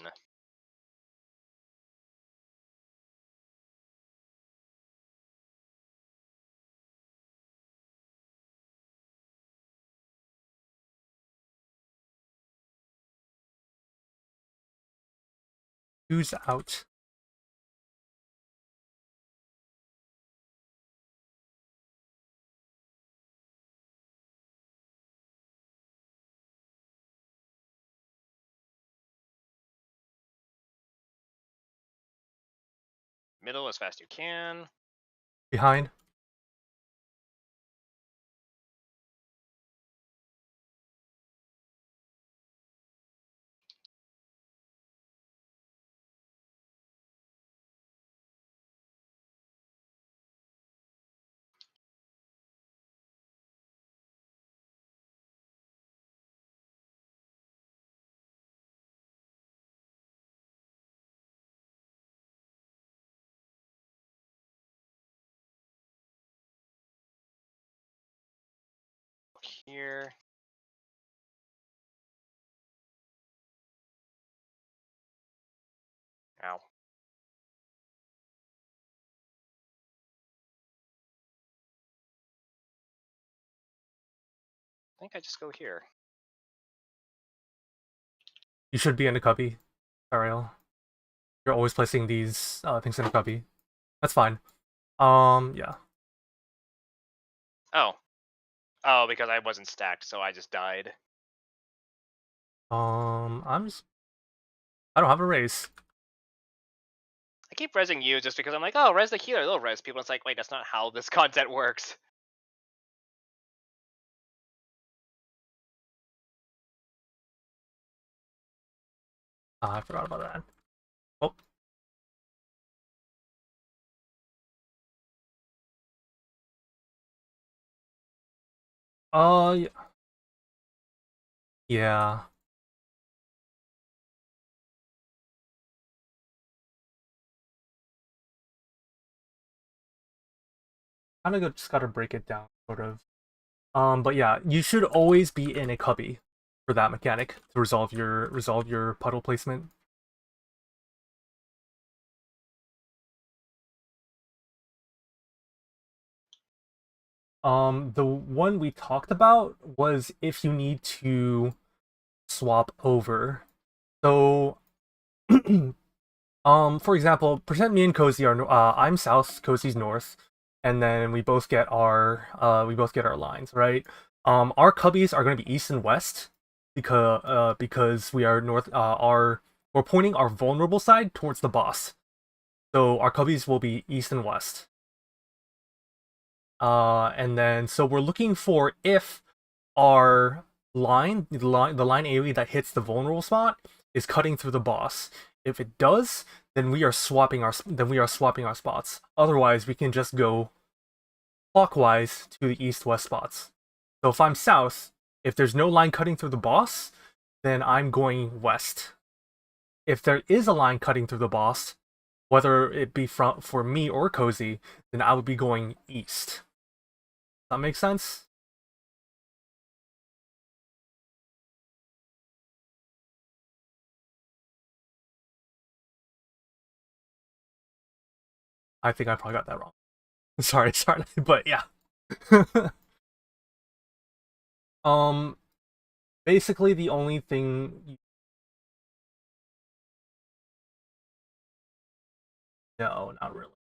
Two's out. Middle as fast as you can. Behind. Here. Ow. think I just go here. You should be in a cubby, Ariel. You're always placing these things in a cubby. That's fine. Yeah. Oh. Oh, because I wasn't stacked, so I just died. I don't have a raise. I keep resing you just because I'm like, oh, res the healer, they'll res people. It's like, wait, that's not how this content works. I forgot about that. Oh. Yeah. Yeah. Kind of just gotta break it down, sort of. But yeah, you should always be in a cubby for that mechanic to resolve your puddle placement. The one we talked about was if you need to swap over. So, for example, pretend me and Cozy are I'm south, Cozy's north, and then we both get our lines, right? Our cubbies are going to be east and west because we are north. We're pointing our vulnerable side towards the boss, so our cubbies will be east and west. And then so we're looking for if our the line AoE that hits the vulnerable spot is cutting through the boss. If it does, then we are swapping our spots. Otherwise, we can just go clockwise to the east-west spots. So if I'm south, if there's no line cutting through the boss, then I'm going west. If there is a line cutting through the boss, whether it be for me or Cozy, then I would be going east. Does that make sense? I think I probably got that wrong. Sorry, but yeah. um, basically the only thing. No, not really.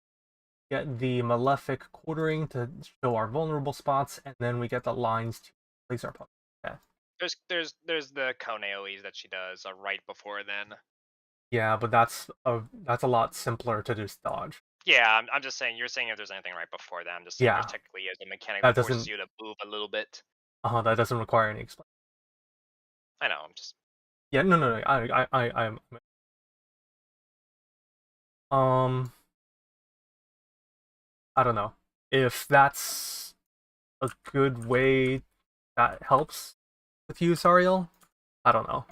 Get the malefic quartering to show our vulnerable spots, and then we get the lines to place our puppet. Okay. There's the cone AoEs that she does right before then. Yeah, but that's a lot simpler to just dodge. Yeah, I'm just saying. You're saying if there's anything right before that. I'm just saying Yeah, there's technically is a mechanic that that forces doesn't you to move a little bit. that doesn't require any explain. I know. I'm just. Yeah, no. I'm um I don't know if that's a good way that helps with you, Sariel. I don't know.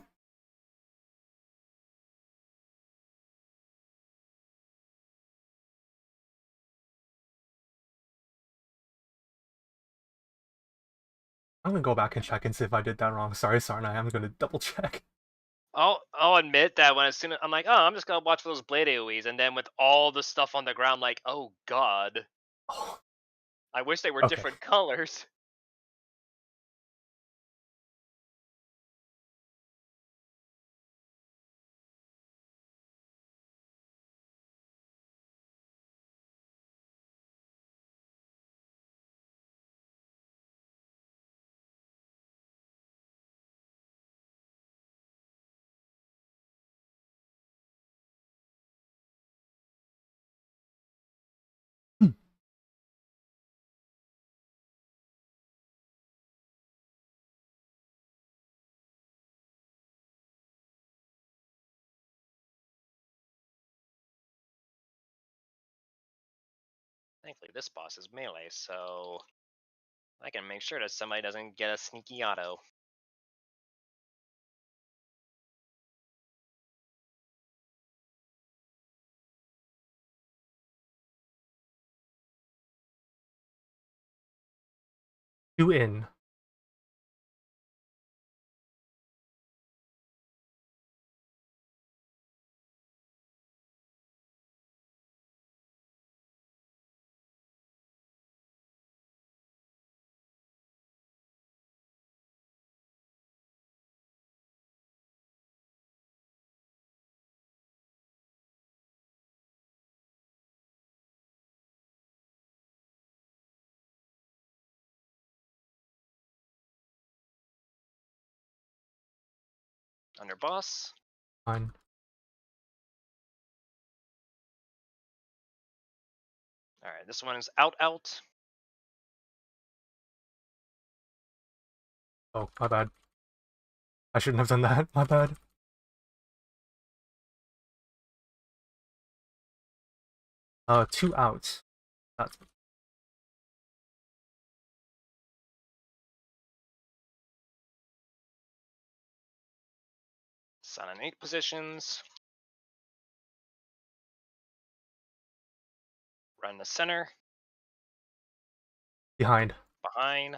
I'm gonna go back and check and see if I did that wrong. Sorry, Sarnai. I'm gonna double check. I'll admit that when as soon as I'm like, oh, I'm just gonna watch for those blade AoEs, and then with all the stuff on the ground, like, oh god, Oh, I wish they were okay. different colors. Thankfully, this boss is melee, so I can make sure that somebody doesn't get a sneaky auto. Two in. Under boss. Fine. Alright, this one is out. Oh, my bad. I shouldn't have done that. My bad. Two out. That's Sun in 8 positions. Run the center. behind. Behind.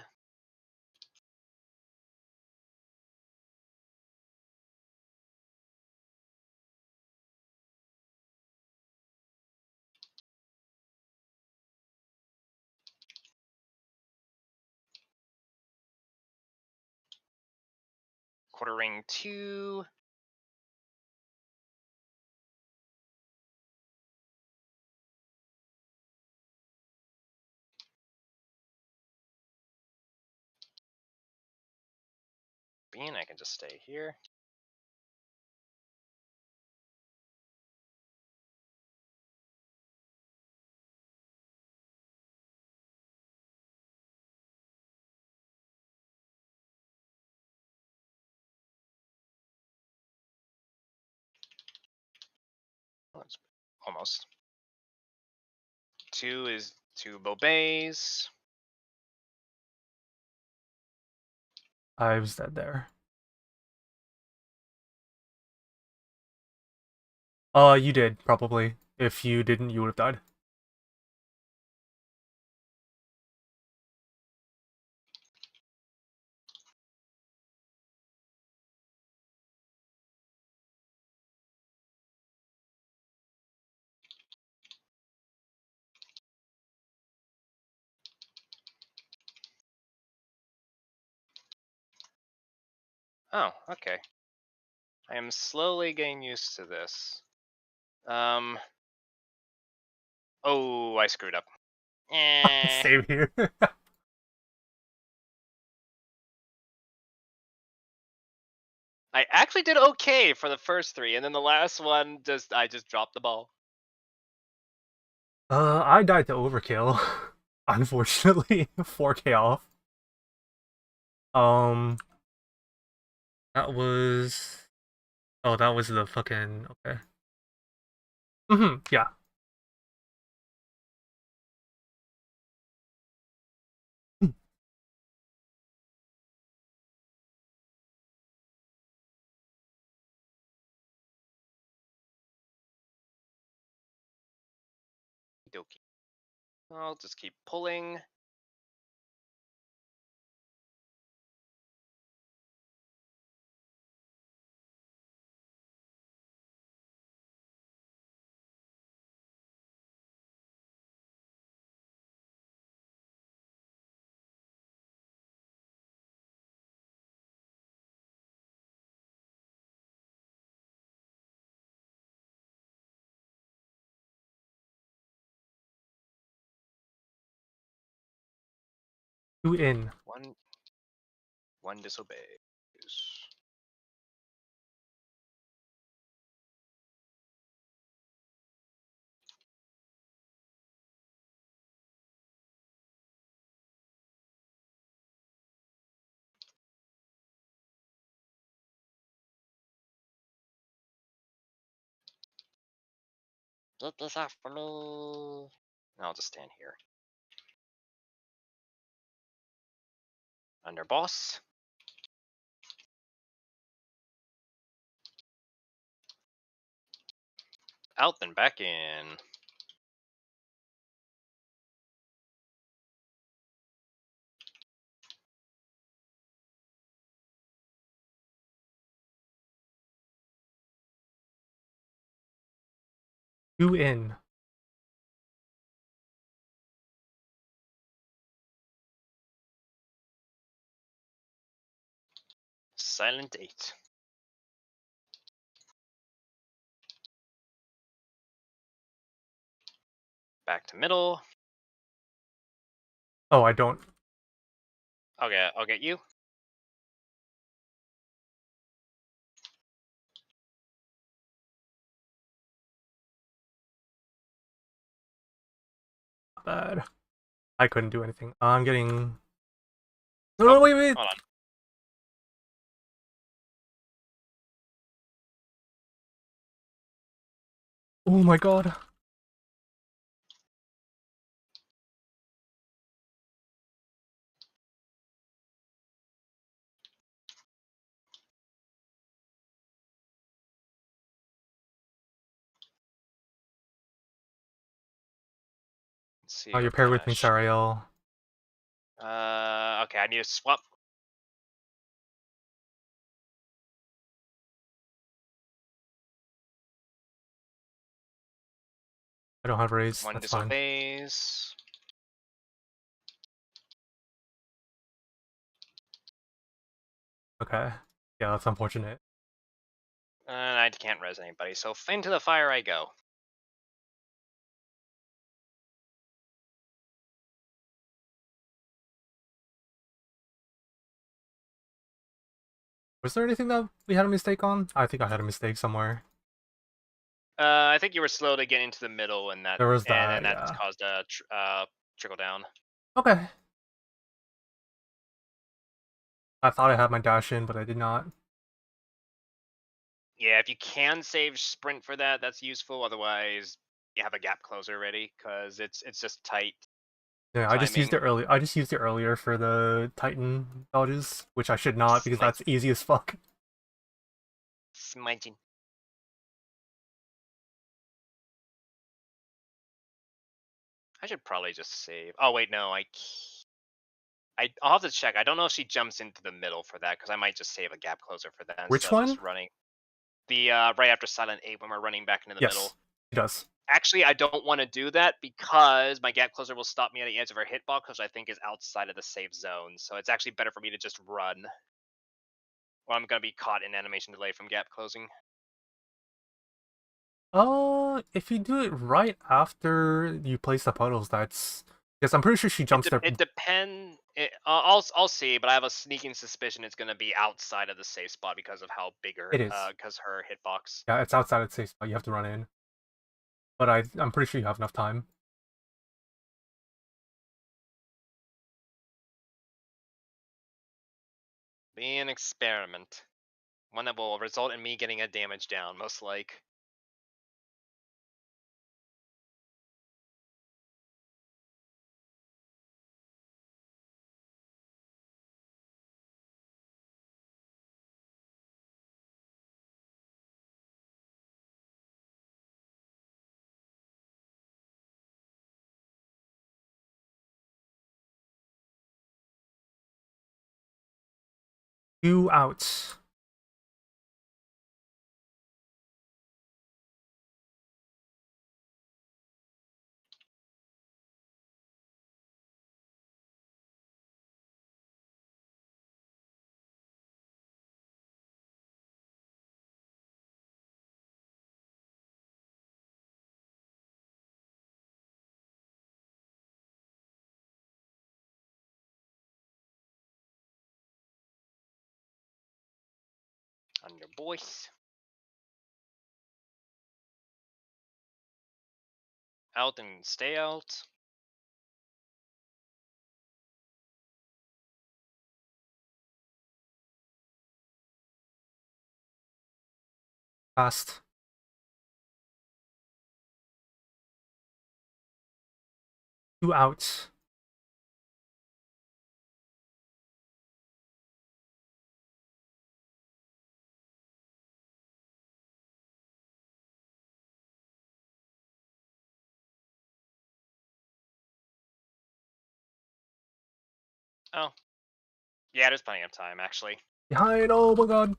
Quarter ring 2. Bean, I can just stay here. Oh, it's almost. 2 is 2 Bobays. I was dead there. You did, probably. If you didn't, you would have died. Oh, okay. I am slowly getting used to this. Oh, I screwed up. Same here. I actually did okay for the first 3, and then the last one I just dropped the ball. I died to overkill. Unfortunately, 4K off. That was... Oh, that was the fucking... Okay. Yeah. Dokie. I'll just keep pulling. Two in. One disobeys. Get this off for me. I'll just stand here. Under boss. Out then back in. Two in. Silent 8. Back to middle. Oh, I don't. Okay, I'll get you. bad. I couldn't do anything. I'm getting. No, Oh, no, wait. hold on. Oh my god. Let's see Oh, you're what paired kind with of me, Sariel. Okay, I need to swap. I don't have raise. One That's fine. disobeys. Okay. Yeah, that's unfortunate. And I can't res anybody, so into the fire I go. Was there anything that we had a mistake on? I think I had a mistake somewhere. I think you were slow to get into the middle, and There was then that, that yeah. caused a trickle down. Okay. I thought I had my dash in, but I did not. Yeah, if you can save sprint for that, that's useful. Otherwise, you have a gap closer ready because it's just tight. Yeah, I just used Timing. it early. I just used it earlier for the Titan dodges, which I should not because that's easy as fuck. Smiting. I should probably just save. Oh wait, no, I'll have to check. I don't know if she jumps into the middle for that because I might just save a gap closer for that Which instead of one? just running the right after Silent 8 when we're running back into the middle. Yes, he does. Actually, I don't want to do that because my gap closer will stop me at the edge of her hitbox, which I think is outside of the safe zone. So it's actually better for me to just run. Or I'm gonna be caught in animation delay from gap closing. If you do it right after you place the puddles, that's because I'm pretty sure she jumps there. It depends. I'll see, but I have a sneaking suspicion it's gonna be outside of the safe spot because of how big her It is. because her hitbox. Yeah, it's outside of the safe spot. You have to run in. But I'm pretty sure you have enough time. Be an experiment. One that will result in me getting a damage down, most like. Two outs. On your voice. Out and stay out. Fast. Two outs. Oh. Yeah, there's plenty of time, actually. Behind. Oh my god.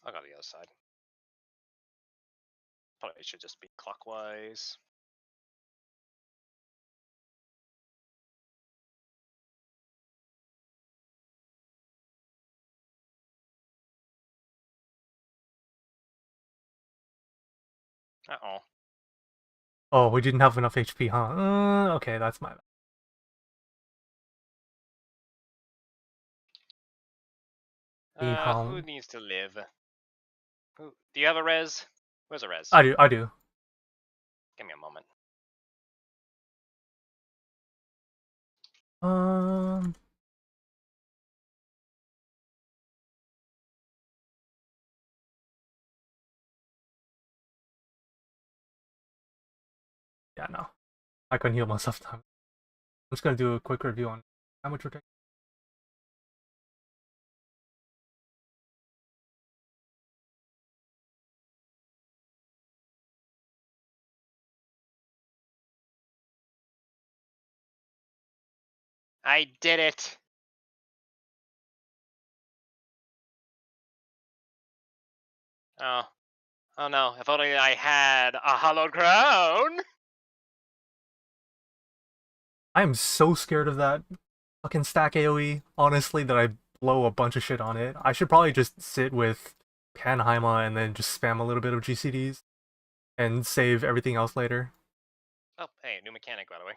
I'll go to the other side. Probably should just be clockwise. Uh-oh. Oh, we didn't have enough HP, huh? Okay, that's my bad. Who needs to live? Do you have a res? Where's a res? I do. Give me a moment. Yeah, no. I couldn't heal myself time. I'm just gonna do a quick review on damage protection. I did it! Oh. Oh no, if only I had a hallowed crown! I am so scared of that fucking stack AoE, honestly, that I blow a bunch of shit on it. I should probably just sit with Panheima and then just spam a little bit of GCDs and save everything else later. Oh, hey, new mechanic, by the way.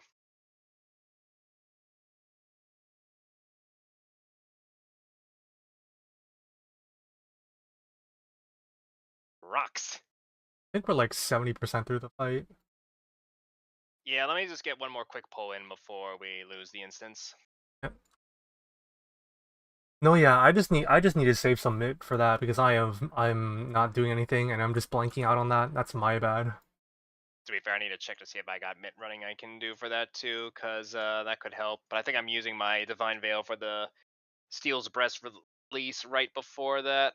Rocks. I think we're like 70% through the fight. Yeah, let me just get one more quick pull in before we lose the instance. Yep. No, yeah, I just need to save some mid for that because I'm not doing anything and I'm just blanking out on that. That's my bad. To be fair, I need to check to see if I got mitt running I can do for that too, because that could help. But I think I'm using my Divine Veil for the Steel's Breast release right before that.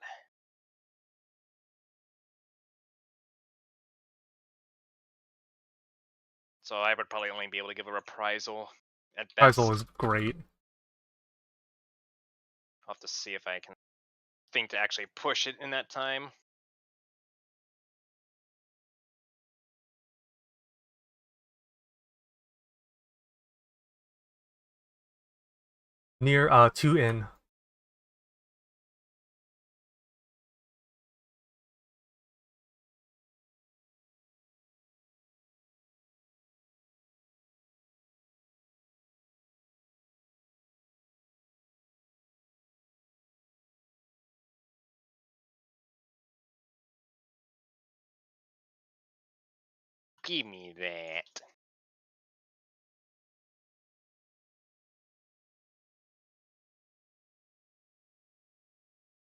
So I would probably only be able to give a reprisal at best. Reprisal is great. I'll have to see if I can think to actually push it in that time. Near 2 in. Give me that.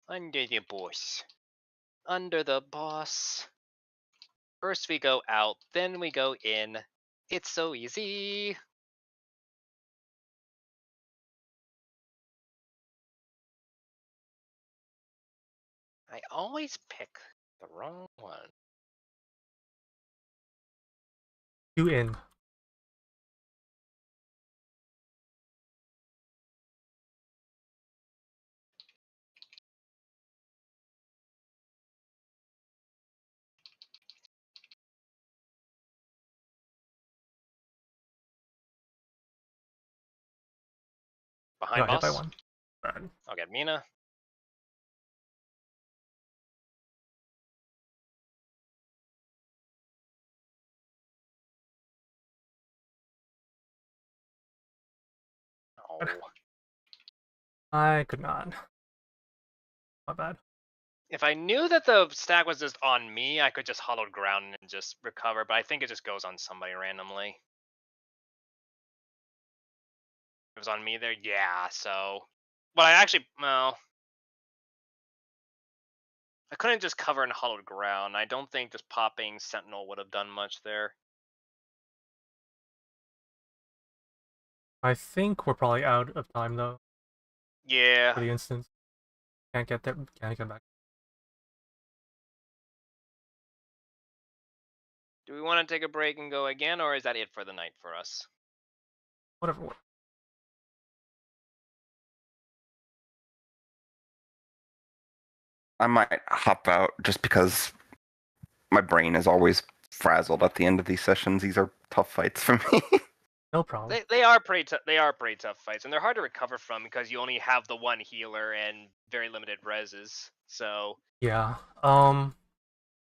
Under the boss. Under the boss. First we go out, then we go in. It's so easy. I always pick the wrong one. 2 in. Behind Got hit by boss. one. Bad. I'll get Mina. Oh. I could not. My bad. If I knew that the stack was just on me, I could just hollowed ground and just recover, but I think it just goes on somebody randomly. It was on me there? Yeah, so... But I actually... Well... I couldn't just cover in hollowed ground. I don't think just popping Sentinel would have done much there. I think we're probably out of time though. Yeah. For the instance. Can't get there. Can't get back. Do we want to take a break and go again, or is that it for the night for us? Whatever. I might hop out just because my brain is always frazzled at the end of these sessions. These are tough fights for me. No problem. They are pretty tough. They are pretty tough fights, and they're hard to recover from because you only have the one healer and very limited reses. So Yeah.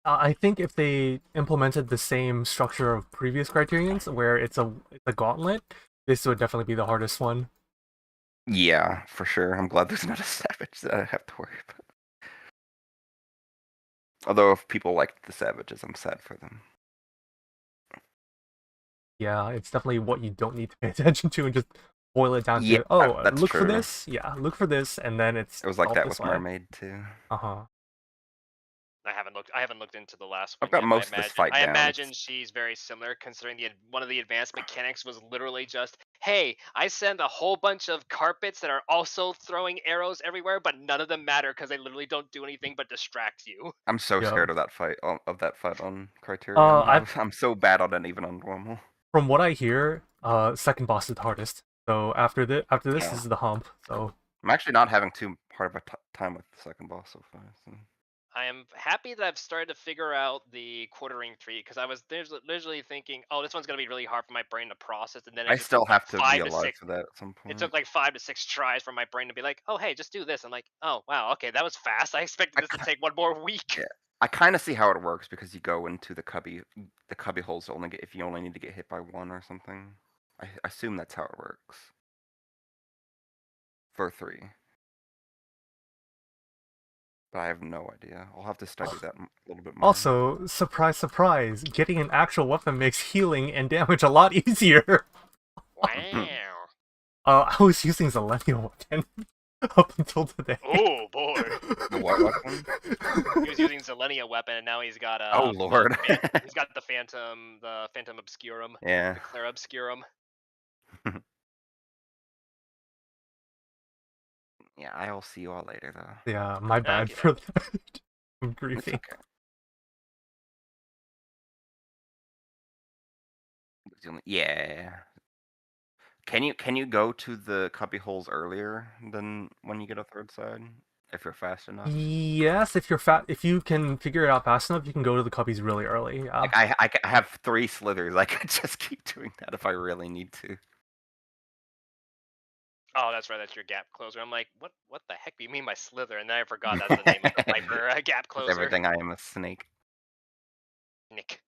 I think if they implemented the same structure of previous Criterions, where it's a gauntlet, this would definitely be the hardest one. Yeah, for sure. I'm glad there's not a savage that I have to worry about. Although if people liked the savages, I'm sad for them. Yeah, it's definitely what you don't need to pay attention to and just boil it down Yeah, to, oh, that's look for true. this. Yeah, look for this, and then it's It was like developed that this with way. Mermaid too. Uh-huh. I haven't looked into the last I've one got yet. most of this fight I down. imagine she's very similar, considering one of the advanced mechanics was literally just, hey, I send a whole bunch of carpets that are also throwing arrows everywhere, but none of them matter because they literally don't do anything but distract you. I'm so Yeah. scared of that fight on Criterion. I'm so bad on it even on normal. From what I hear, second boss is the hardest. So after this Yeah. is the hump. So I'm actually not having too hard of a time with the second boss so far. So. I am happy that I've started to figure out the quartering tree because I was literally thinking, oh, this one's gonna be really hard for my brain to process, and then it I just still took like have to be 5 to alive 6. for that at some point. It took like 5 to 6 tries for my brain to be like, oh, hey, just do this. I'm like, oh, wow, okay, that was fast. I expected this to take one more week. Yeah. I kind of see how it works because you go into the cubby holes to only get if you only need to get hit by one or something. I assume that's how it works. For 3. But I have no idea. I'll have to study that a little bit more. also, surprise, surprise, getting an actual weapon makes healing and damage a lot easier. Wow. I was using Zelenium weapon up until today. Oh boy. The what weapon? He was using Zelenia weapon, and now he's got Oh lord. he's got the Phantom Obscurum, Yeah. the Clara Obscurum. Yeah, I'll see you all later though. Yeah, my bad Okay. for that. I'm It's grieving. okay. Yeah. Can you go to the cubby holes earlier than when you get a third side? If you're fast enough? Yes, if you can figure it out fast enough, you can go to the cubbies really early. Yeah. Like I have 3 slithers. I could just keep doing that if I really need to. Oh, that's right. That's your gap closer. I'm like, what the heck do you mean by slither? And then I forgot that's the name of the Viper gap With closer. everything, I am a snake. Nick.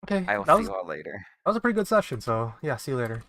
Okay, I will that see was you all later. a pretty good session. So yeah, see you later.